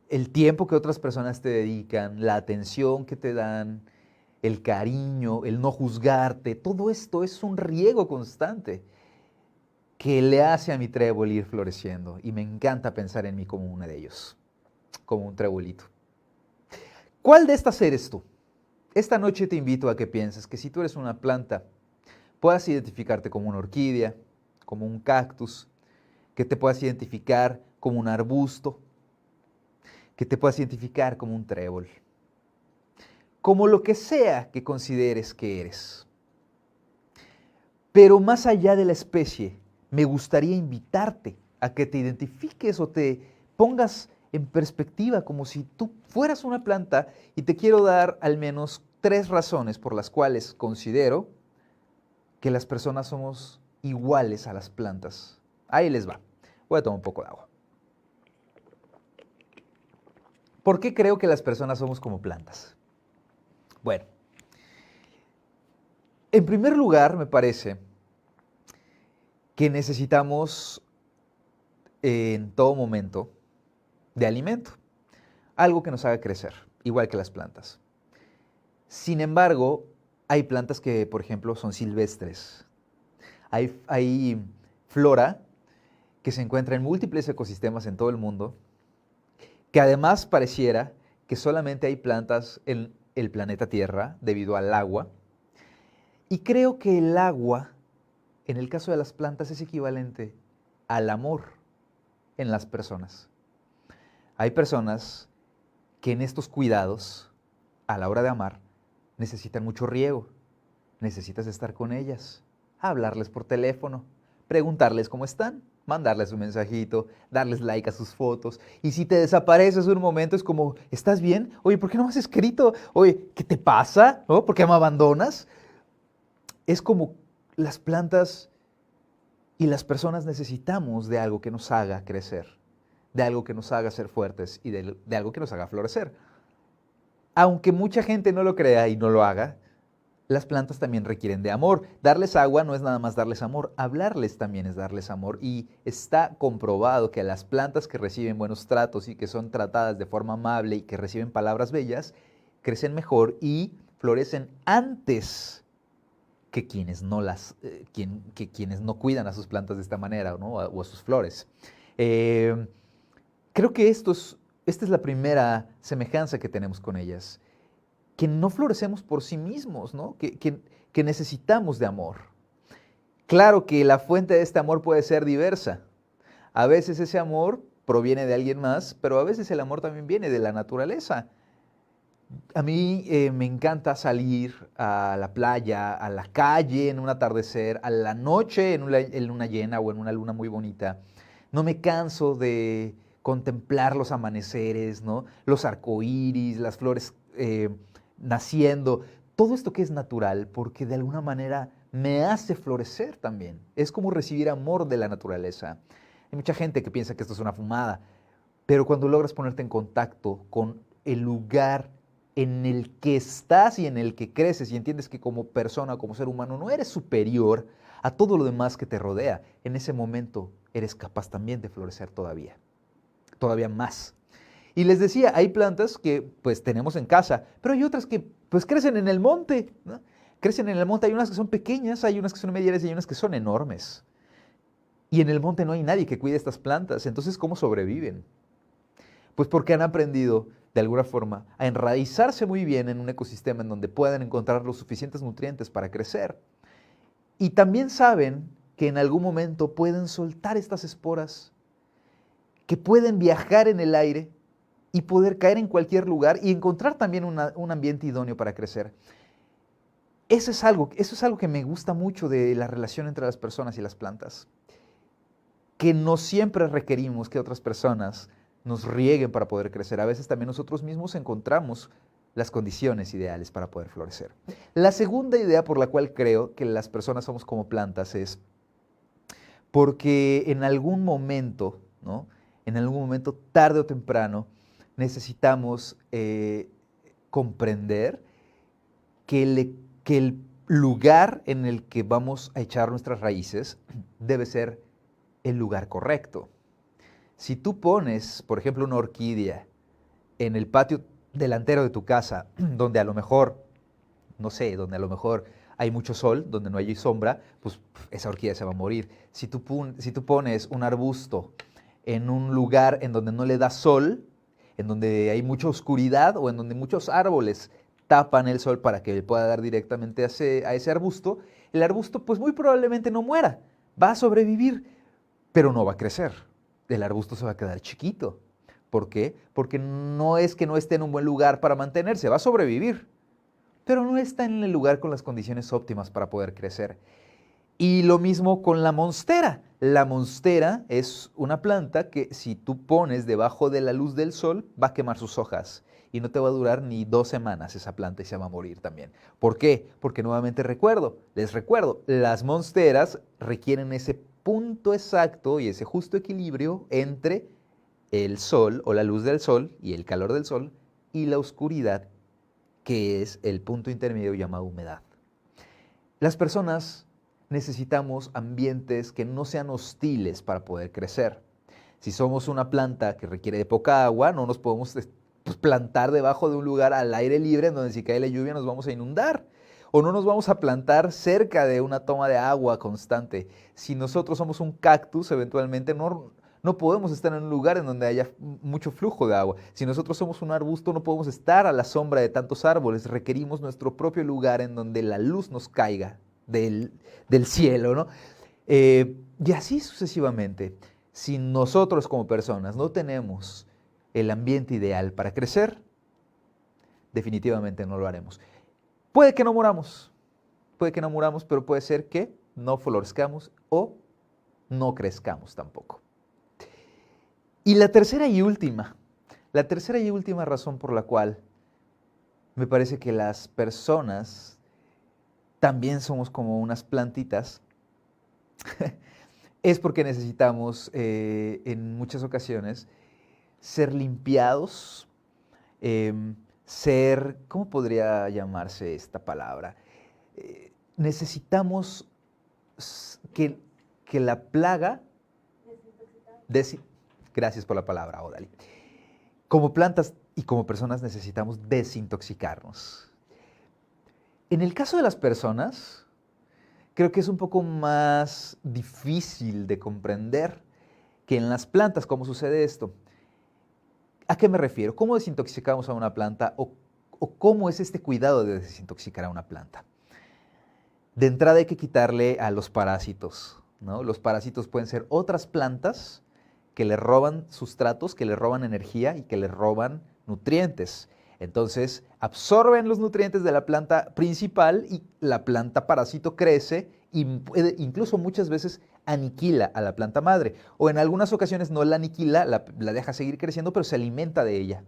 el tiempo que otras personas te dedican, la atención que te dan, el cariño, el no juzgarte, todo esto es un riego constante que le hace a mi trébol ir floreciendo. Y me encanta pensar en mí como uno de ellos, como un trebolito. ¿Cuál de estas eres tú? Esta noche te invito a que pienses que si tú eres una planta, puedas identificarte como una orquídea, como un cactus, que te puedas identificar como un arbusto, que te puedas identificar como un trébol, como lo que sea que consideres que eres. Pero más allá de la especie, me gustaría invitarte a que te identifiques o te pongas en perspectiva como si tú fueras una planta y te quiero dar al menos 3 razones por las cuales considero que las personas somos iguales a las plantas. Ahí les va. Voy a tomar un poco de agua. ¿Por qué creo que las personas somos como plantas? Bueno, en primer lugar, me parece que necesitamos en todo momento de alimento, algo que nos haga crecer, igual que las plantas. Sin embargo, hay plantas que, por ejemplo, son silvestres. Hay flora que se encuentra en múltiples ecosistemas en todo el mundo, que además pareciera que solamente hay plantas en el planeta Tierra debido al agua. Y creo que el agua, en el caso de las plantas, es equivalente al amor en las personas. Hay personas que en estos cuidados, a la hora de amar, necesitan mucho riego. Necesitas estar con ellas, hablarles por teléfono, preguntarles cómo están, mandarles un mensajito, darles like a sus fotos. Y si te desapareces un momento es como, ¿estás bien? Oye, ¿por qué no me has escrito? Oye, ¿qué te pasa? ¿No? ¿Por qué me abandonas? Es como las plantas y las personas necesitamos de algo que nos haga crecer, de algo que nos haga ser fuertes y de algo que nos haga florecer. Aunque mucha gente no lo crea y no lo haga, las plantas también requieren de amor. Darles agua no es nada más darles amor, hablarles también es darles amor. Y está comprobado que las plantas que reciben buenos tratos y que son tratadas de forma amable y que reciben palabras bellas, crecen mejor y florecen antes que quienes quienes no cuidan a sus plantas de esta manera, ¿no? O a sus flores. Creo que esta es la primera semejanza que tenemos con ellas, que no florecemos por sí mismos, ¿no? Que necesitamos de amor. Claro que la fuente de este amor puede ser diversa. A veces ese amor proviene de alguien más, pero a veces el amor también viene de la naturaleza. A mí me encanta salir a la playa, a la calle en un atardecer, a la noche en luna llena o en una luna muy bonita. No me canso de contemplar los amaneceres, ¿no? Los arcoíris, las flores naciendo, todo esto que es natural, porque de alguna manera me hace florecer también. Es como recibir amor de la naturaleza. Hay mucha gente que piensa que esto es una fumada. Pero cuando logras ponerte en contacto con el lugar en el que estás y en el que creces y entiendes que como persona, como ser humano, no eres superior a todo lo demás que te rodea, en ese momento eres capaz también de florecer todavía más. Y les decía, hay plantas que pues tenemos en casa, pero hay otras que pues crecen en el monte, ¿no? Crecen en el monte, hay unas que son pequeñas, hay unas que son medianas y hay unas que son enormes. Y en el monte no hay nadie que cuide estas plantas, entonces ¿cómo sobreviven? Pues porque han aprendido, de alguna forma, a enraizarse muy bien en un ecosistema en donde puedan encontrar los suficientes nutrientes para crecer. Y también saben que en algún momento pueden soltar estas esporas, que pueden viajar en el aire y poder caer en cualquier lugar y encontrar también un ambiente idóneo para crecer. Eso es algo que me gusta mucho de la relación entre las personas y las plantas. Que no siempre requerimos que otras personas nos rieguen para poder crecer. A veces también nosotros mismos encontramos las condiciones ideales para poder florecer. La segunda idea por la cual creo que las personas somos como plantas es porque en algún momento, ¿no? En algún momento, tarde o temprano, necesitamos comprender que el lugar en el que vamos a echar nuestras raíces debe ser el lugar correcto. Si tú pones, por ejemplo, una orquídea en el patio delantero de tu casa, donde a lo mejor, no sé, donde a lo mejor hay mucho sol, donde no hay sombra, pues esa orquídea se va a morir. Si tú pones un arbusto en un lugar en donde no le da sol, en donde hay mucha oscuridad o en donde muchos árboles tapan el sol para que le pueda dar directamente a ese arbusto, el arbusto pues muy probablemente no muera, va a sobrevivir, pero no va a crecer. El arbusto se va a quedar chiquito. ¿Por qué? Porque no es que no esté en un buen lugar para mantenerse, va a sobrevivir, pero no está en el lugar con las condiciones óptimas para poder crecer. Y lo mismo con la monstera. La monstera es una planta que si tú pones debajo de la luz del sol va a quemar sus hojas y no te va a durar ni 2 semanas esa planta y se va a morir también. ¿Por qué? Porque nuevamente les recuerdo, las monsteras requieren ese punto exacto y ese justo equilibrio entre el sol o la luz del sol y el calor del sol y la oscuridad, que es el punto intermedio llamado humedad. Las personas necesitamos ambientes que no sean hostiles para poder crecer. Si somos una planta que requiere de poca agua, no nos podemos plantar debajo de un lugar al aire libre en donde si cae la lluvia nos vamos a inundar. O no nos vamos a plantar cerca de una toma de agua constante. Si nosotros somos un cactus, eventualmente no podemos estar en un lugar en donde haya mucho flujo de agua. Si nosotros somos un arbusto, no podemos estar a la sombra de tantos árboles. Requerimos nuestro propio lugar en donde la luz nos caiga del cielo, ¿no? Y así sucesivamente. Si nosotros como personas no tenemos el ambiente ideal para crecer, definitivamente no lo haremos. Puede que no muramos, pero puede ser que no florezcamos o no crezcamos tampoco. Y la tercera y última razón por la cual me parece que las personas también somos como unas plantitas es porque necesitamos en muchas ocasiones ser limpiados, ¿cómo podría llamarse esta palabra? Necesitamos que la plaga, gracias por la palabra, Odali. Como plantas y como personas necesitamos desintoxicarnos. En el caso de las personas, creo que es un poco más difícil de comprender que en las plantas cómo sucede esto. ¿A qué me refiero? ¿Cómo desintoxicamos a una planta o cómo es este cuidado de desintoxicar a una planta? De entrada hay que quitarle a los parásitos, ¿no? Los parásitos pueden ser otras plantas que le roban sustratos, que le roban energía y que le roban nutrientes. Entonces absorben los nutrientes de la planta principal y la planta parásito crece y incluso muchas veces aniquila a la planta madre. O en algunas ocasiones no la aniquila, la deja seguir creciendo, pero se alimenta de ella.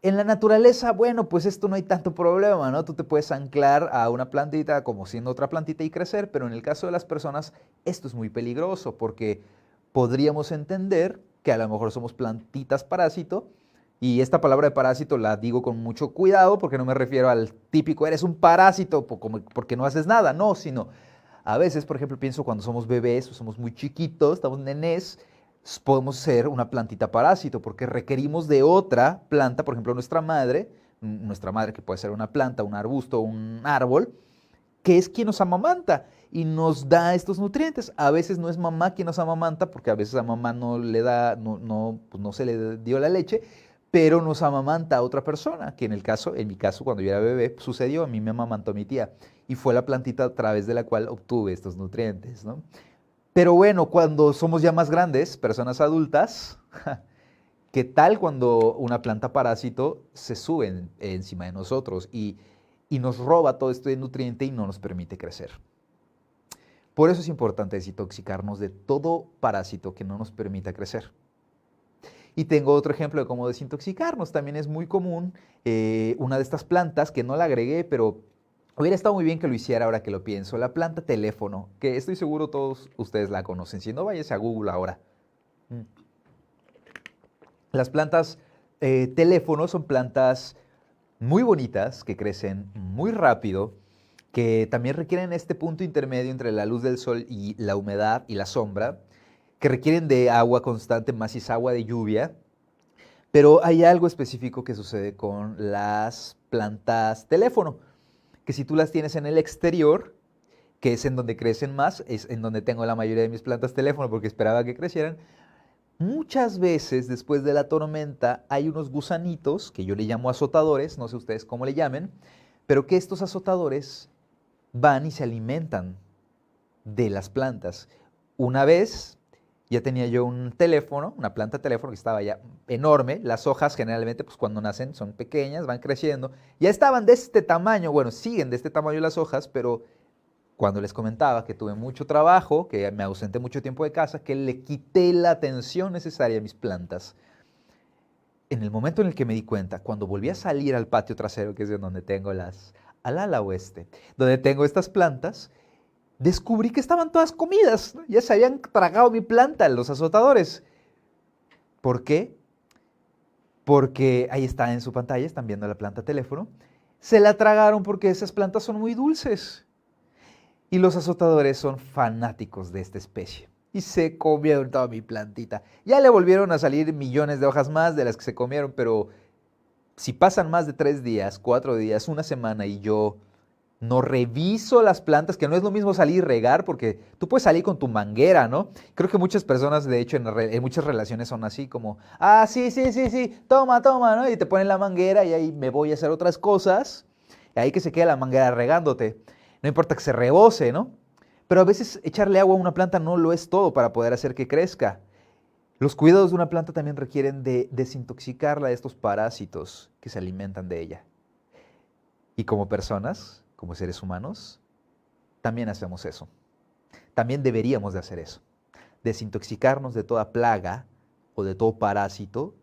En la naturaleza, bueno, pues esto no hay tanto problema, ¿no? Tú te puedes anclar a una plantita como siendo otra plantita y crecer, pero en el caso de las personas esto es muy peligroso porque podríamos entender que a lo mejor somos plantitas parásito. Y esta palabra de parásito la digo con mucho cuidado porque no me refiero al típico eres un parásito porque no haces nada, no, sino a veces, por ejemplo, pienso cuando somos bebés o somos muy chiquitos, estamos nenés, podemos ser una plantita parásito porque requerimos de otra planta, por ejemplo, nuestra madre que puede ser una planta, un arbusto, un árbol, que es quien nos amamanta y nos da estos nutrientes. A veces no es mamá quien nos amamanta porque a veces a mamá no le da, pues no se le dio la leche, pero nos amamanta a otra persona, que en mi caso, cuando yo era bebé, sucedió, a mí me amamantó mi tía, y fue la plantita a través de la cual obtuve estos nutrientes, ¿no? Pero bueno, cuando somos ya más grandes, personas adultas, ¿qué tal cuando una planta parásito se sube encima de nosotros y nos roba todo este nutriente y no nos permite crecer? Por eso es importante desintoxicarnos de todo parásito que no nos permita crecer. Y tengo otro ejemplo de cómo desintoxicarnos. También es muy común una de estas plantas que no la agregué, pero hubiera estado muy bien que lo hiciera ahora que lo pienso. La planta teléfono, que estoy seguro todos ustedes la conocen. Si no, váyase a Google ahora. Las plantas teléfono son plantas muy bonitas, que crecen muy rápido, que también requieren este punto intermedio entre la luz del sol y la humedad y la sombra, que requieren de agua constante, más si es agua de lluvia. Pero hay algo específico que sucede con las plantas teléfono, que si tú las tienes en el exterior, que es en donde crecen más, es en donde tengo la mayoría de mis plantas teléfono porque esperaba que crecieran, muchas veces después de la tormenta hay unos gusanitos, que yo le llamo azotadores, no sé ustedes cómo le llamen, pero que estos azotadores van y se alimentan de las plantas. Una vez ya tenía yo un teléfono, una planta teléfono que estaba ya enorme. Las hojas generalmente, pues cuando nacen son pequeñas, van creciendo. Ya estaban de este tamaño, bueno, siguen de este tamaño las hojas, pero cuando les comentaba que tuve mucho trabajo, que me ausenté mucho tiempo de casa, que le quité la atención necesaria a mis plantas. En el momento en el que me di cuenta, cuando volví a salir al patio trasero, que es de donde tengo al ala oeste, donde tengo estas plantas, descubrí que estaban todas comidas, ¿no? Ya se habían tragado mi planta, los azotadores. ¿Por qué? Porque ahí está en su pantalla, están viendo la planta teléfono. Se la tragaron porque esas plantas son muy dulces. Y los azotadores son fanáticos de esta especie. Y se comieron toda mi plantita. Ya le volvieron a salir millones de hojas más de las que se comieron, pero si pasan más de 3 días, 4 días, una semana y yo no reviso las plantas, que no es lo mismo salir y regar, porque tú puedes salir con tu manguera, ¿no? Creo que muchas personas, de hecho, en muchas relaciones son así como, sí, toma, ¿no? Y te ponen la manguera y ahí me voy a hacer otras cosas, y ahí que se queda la manguera regándote. No importa que se rebose, ¿no? Pero a veces echarle agua a una planta no lo es todo para poder hacer que crezca. Los cuidados de una planta también requieren de desintoxicarla de estos parásitos que se alimentan de ella. Y como personas, como seres humanos, también hacemos eso. También deberíamos de hacer eso. Desintoxicarnos de toda plaga o de todo parásito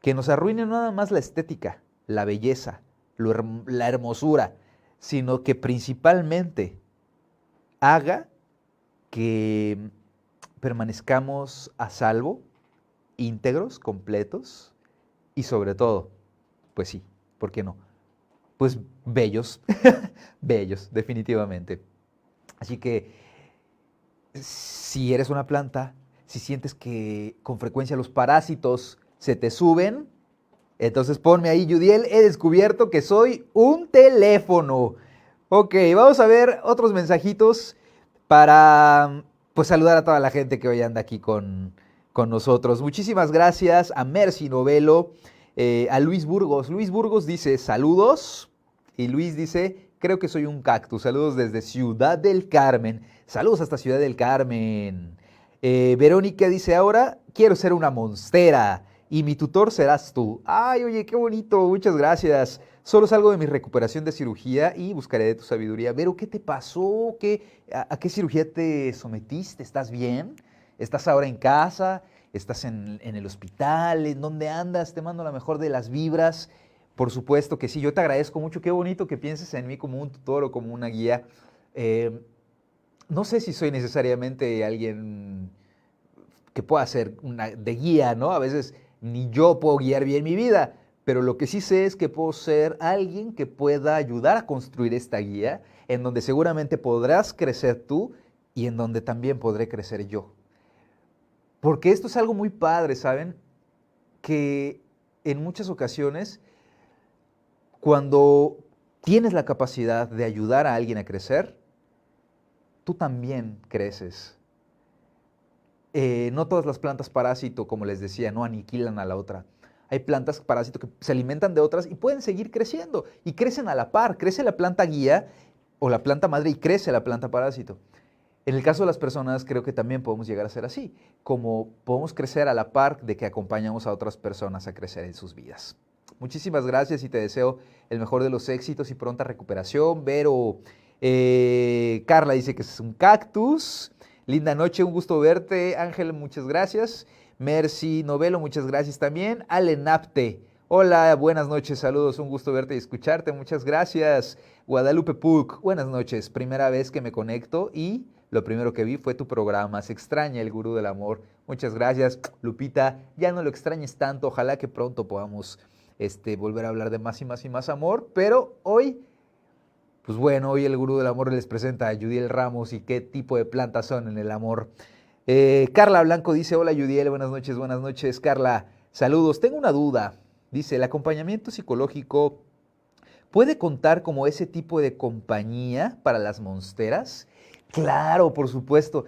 que nos arruine no nada más la estética, la belleza, la hermosura, sino que principalmente haga que permanezcamos a salvo, íntegros, completos y sobre todo, pues sí, ¿por qué no? Pues bellos, bellos, definitivamente. Así que si eres una planta, si sientes que con frecuencia los parásitos se te suben, entonces ponme ahí, Yudiel, he descubierto que soy un teléfono. Ok, vamos a ver otros mensajitos para pues saludar a toda la gente que hoy anda aquí con nosotros. Muchísimas gracias a Mercy Novelo, a Luis Burgos. Luis Burgos dice saludos y Luis dice creo que soy un cactus. Saludos desde Ciudad del Carmen. Saludos hasta Ciudad del Carmen. Verónica dice ahora quiero ser una monstera y mi tutor serás tú. Ay, oye, qué bonito, muchas gracias. Solo salgo de mi recuperación de cirugía y buscaré de tu sabiduría. Vero, ¿qué te pasó? ¿A qué cirugía te sometiste? ¿Estás bien? ¿Estás ahora en casa? ¿Estás en el hospital? ¿En dónde andas? Te mando la mejor de las vibras. Por supuesto que sí, yo te agradezco mucho. Qué bonito que pienses en mí como un tutor o como una guía. No sé si soy necesariamente alguien que pueda ser de guía, ¿no? A veces ni yo puedo guiar bien mi vida, pero lo que sí sé es que puedo ser alguien que pueda ayudar a construir esta guía, en donde seguramente podrás crecer tú y en donde también podré crecer yo. Porque esto es algo muy padre, ¿saben? Que en muchas ocasiones, cuando tienes la capacidad de ayudar a alguien a crecer, tú también creces. No todas las plantas parásito, como les decía, no aniquilan a la otra. Hay plantas parásito que se alimentan de otras y pueden seguir creciendo y crecen a la par. Crece la planta guía o la planta madre y crece la planta parásito. En el caso de las personas, creo que también podemos llegar a ser así, como podemos crecer a la par de que acompañamos a otras personas a crecer en sus vidas. Muchísimas gracias y te deseo el mejor de los éxitos y pronta recuperación. Vero, Carla dice que es un cactus. Linda noche, un gusto verte. Ángel, muchas gracias. Mercy Novelo, muchas gracias también. Ale Napte, hola, buenas noches, saludos, un gusto verte y escucharte, muchas gracias. Guadalupe Puc, buenas noches, primera vez que me conecto y lo primero que vi fue tu programa, se extraña el gurú del amor. Muchas gracias, Lupita, ya no lo extrañes tanto, ojalá que pronto podamos volver a hablar de más y más y más amor, pero hoy, pues bueno, hoy el gurú del amor les presenta a Yudiel Ramos y qué tipo de plantas son en el amor. Carla Blanco dice, hola Yudiel, buenas noches, Carla, saludos, tengo una duda, dice, ¿el acompañamiento psicológico puede contar como ese tipo de compañía para las monsteras? Claro, por supuesto.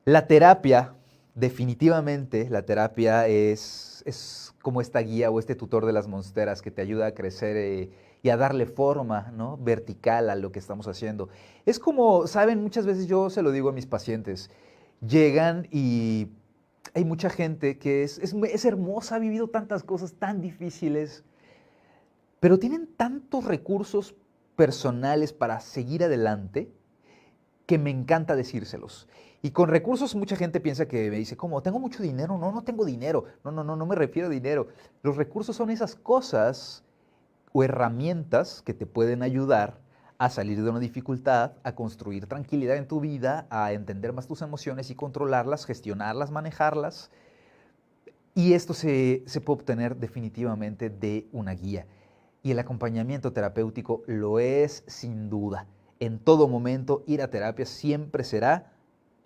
La terapia, definitivamente, la terapia es como esta guía o este tutor de las monsteras que te ayuda a crecer y a darle forma, ¿no? Vertical a lo que estamos haciendo. Es como, saben, muchas veces yo se lo digo a mis pacientes, llegan y hay mucha gente que es hermosa, ha vivido tantas cosas tan difíciles, pero tienen tantos recursos personales para seguir adelante que me encanta decírselos. Y con recursos mucha gente piensa que me dice, ¿cómo? ¿Tengo mucho dinero? No, no tengo dinero. No me refiero a dinero. Los recursos son esas cosas o herramientas que te pueden ayudar a salir de una dificultad, a construir tranquilidad en tu vida, a entender más tus emociones y controlarlas, gestionarlas, manejarlas. Y esto se puede obtener definitivamente de una guía. Y el acompañamiento terapéutico lo es sin duda. En todo momento, ir a terapia siempre será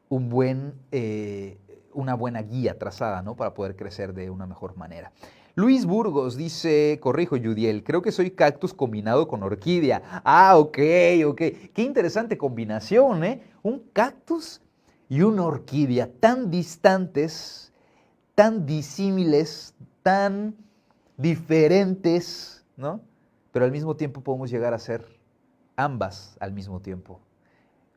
una buena guía trazada, ¿no? Para poder crecer de una mejor manera. Luis Burgos dice, corrijo Yudiel, creo que soy cactus combinado con orquídea. Ah, ok. Qué interesante combinación, ¿eh? Un cactus y una orquídea tan distantes, tan disímiles, tan diferentes, ¿no? Pero al mismo tiempo podemos llegar a ser ambas al mismo tiempo.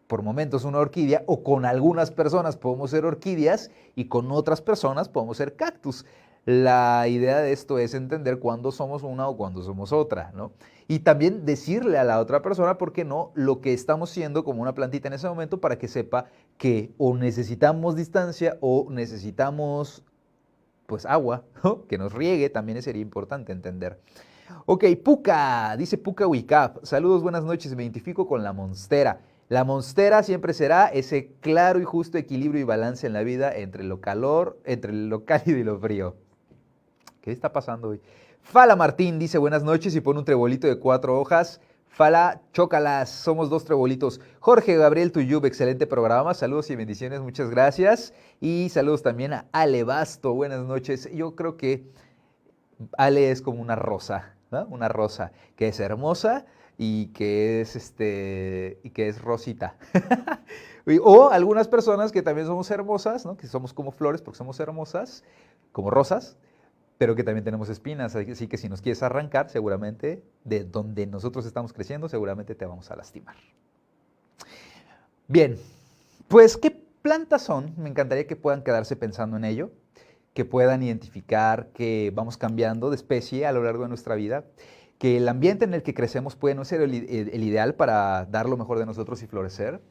Por momentos una orquídea, o con algunas personas podemos ser orquídeas y con otras personas podemos ser cactus. La idea de esto es entender cuándo somos una o cuándo somos otra, ¿no? Y también decirle a la otra persona, ¿por qué no?, lo que estamos siendo como una plantita en ese momento para que sepa que o necesitamos distancia o necesitamos, pues, agua, ¿no? Que nos riegue, también sería importante entender. Ok, Puka, dice Puka Wicap, saludos, buenas noches, me identifico con la monstera. La monstera siempre será ese claro y justo equilibrio y balance en la vida entre lo cálido y lo frío. ¿Qué está pasando hoy? Fala Martín dice buenas noches y pone un trebolito de 4 hojas. Fala, chócalas, somos 2 trebolitos. Jorge Gabriel Tuyub, excelente programa, saludos y bendiciones, muchas gracias. Y saludos también a Ale Basto, buenas noches. Yo creo que Ale es como una rosa, ¿no? Una rosa que es hermosa y que es rosita. O algunas personas que también somos hermosas, ¿no? Que somos como flores porque somos hermosas, como rosas, pero que también tenemos espinas. Así que si nos quieres arrancar, seguramente de donde nosotros estamos creciendo, seguramente te vamos a lastimar. Bien, pues ¿qué plantas son? Me encantaría que puedan quedarse pensando en ello, que puedan identificar que vamos cambiando de especie a lo largo de nuestra vida, que el ambiente en el que crecemos puede no ser el ideal para dar lo mejor de nosotros y florecer,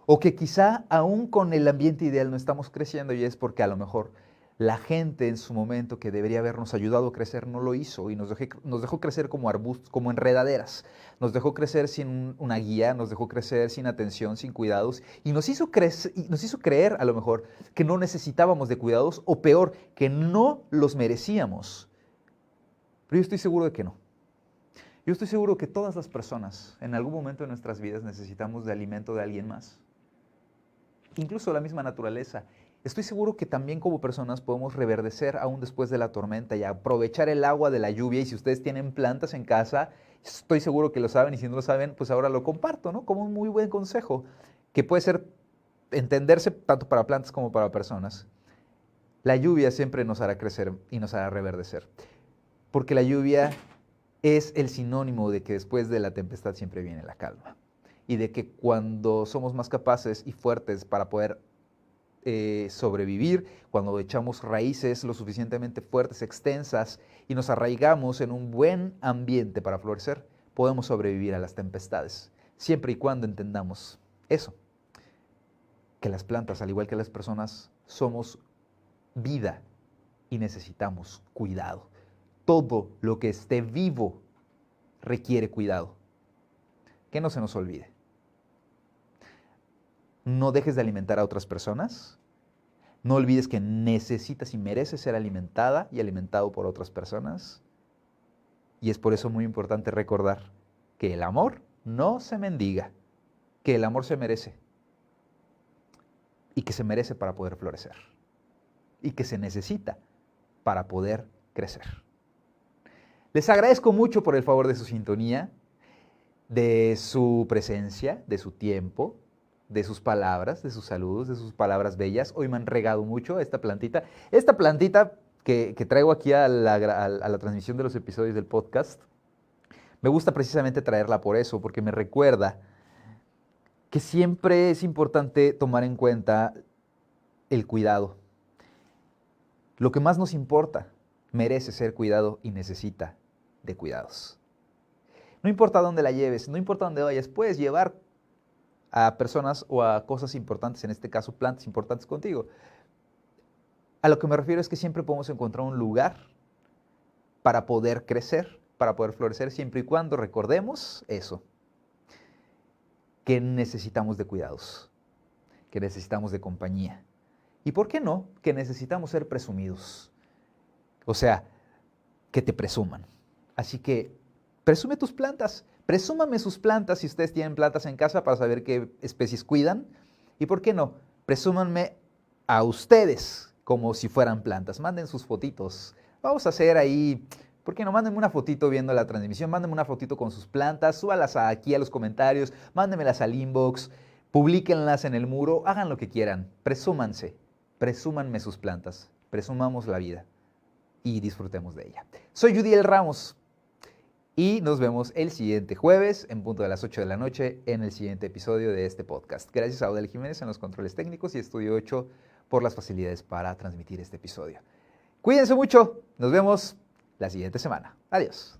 o que quizá aún con el ambiente ideal no estamos creciendo y es porque a lo mejor La gente en su momento que debería habernos ayudado a crecer no lo hizo y nos dejó crecer como arbustos, como enredaderas. Nos dejó crecer sin una guía, nos dejó crecer sin atención, sin cuidados y nos hizo creer a lo mejor que no necesitábamos de cuidados o peor, que no los merecíamos. Pero yo estoy seguro de que no. Yo estoy seguro que todas las personas en algún momento de nuestras vidas necesitamos de alimento de alguien más. Incluso la misma naturaleza. Estoy seguro que también como personas podemos reverdecer aún después de la tormenta y aprovechar el agua de la lluvia. Y si ustedes tienen plantas en casa, estoy seguro que lo saben y si no lo saben, pues ahora lo comparto, ¿no? Como un muy buen consejo, que puede ser entenderse tanto para plantas como para personas. La lluvia siempre nos hará crecer y nos hará reverdecer. Porque la lluvia es el sinónimo de que después de la tempestad siempre viene la calma. Y de que cuando somos más capaces y fuertes para poder sobrevivir, cuando echamos raíces lo suficientemente fuertes, extensas y nos arraigamos en un buen ambiente para florecer, podemos sobrevivir a las tempestades, siempre y cuando entendamos eso, que las plantas, al igual que las personas, somos vida y necesitamos cuidado. Todo lo que esté vivo requiere cuidado. Que no se nos olvide. No dejes de alimentar a otras personas. No olvides que necesitas y mereces ser alimentada y alimentado por otras personas. Y es por eso muy importante recordar que el amor no se mendiga, que el amor se merece. Y que se merece para poder florecer. Y que se necesita para poder crecer. Les agradezco mucho por el favor de su sintonía, de su presencia, de su tiempo, de sus palabras, de sus saludos, de sus palabras bellas. Hoy me han regado mucho esta plantita. Esta plantita que traigo aquí a la transmisión de los episodios del podcast, me gusta precisamente traerla por eso, porque me recuerda que siempre es importante tomar en cuenta el cuidado. Lo que más nos importa merece ser cuidado y necesita de cuidados. No importa dónde la lleves, no importa dónde vayas, puedes llevar a personas o a cosas importantes, en este caso plantas importantes contigo. A lo que me refiero es que siempre podemos encontrar un lugar para poder crecer, para poder florecer, siempre y cuando recordemos eso, que necesitamos de cuidados, que necesitamos de compañía. ¿Y por qué no? Que necesitamos ser presumidos. O sea, que te presuman. Así que presume tus plantas. Presúmame sus plantas si ustedes tienen plantas en casa para saber qué especies cuidan. Y por qué no, presúmanme a ustedes como si fueran plantas. Manden sus fotitos. Vamos a hacer ahí, ¿por qué no? Mándenme una fotito viendo la transmisión, mándenme una fotito con sus plantas, súbalas aquí a los comentarios, mándenmelas al inbox, publíquenlas en el muro, hagan lo que quieran. Presúmanse, presúmanme sus plantas, presumamos la vida y disfrutemos de ella. Soy Yudiel Ramos. Y nos vemos el siguiente jueves en punto de las 8 de la noche en el siguiente episodio de este podcast. Gracias a Odel Jiménez en los controles técnicos y Estudio 8 por las facilidades para transmitir este episodio. Cuídense mucho. Nos vemos la siguiente semana. Adiós.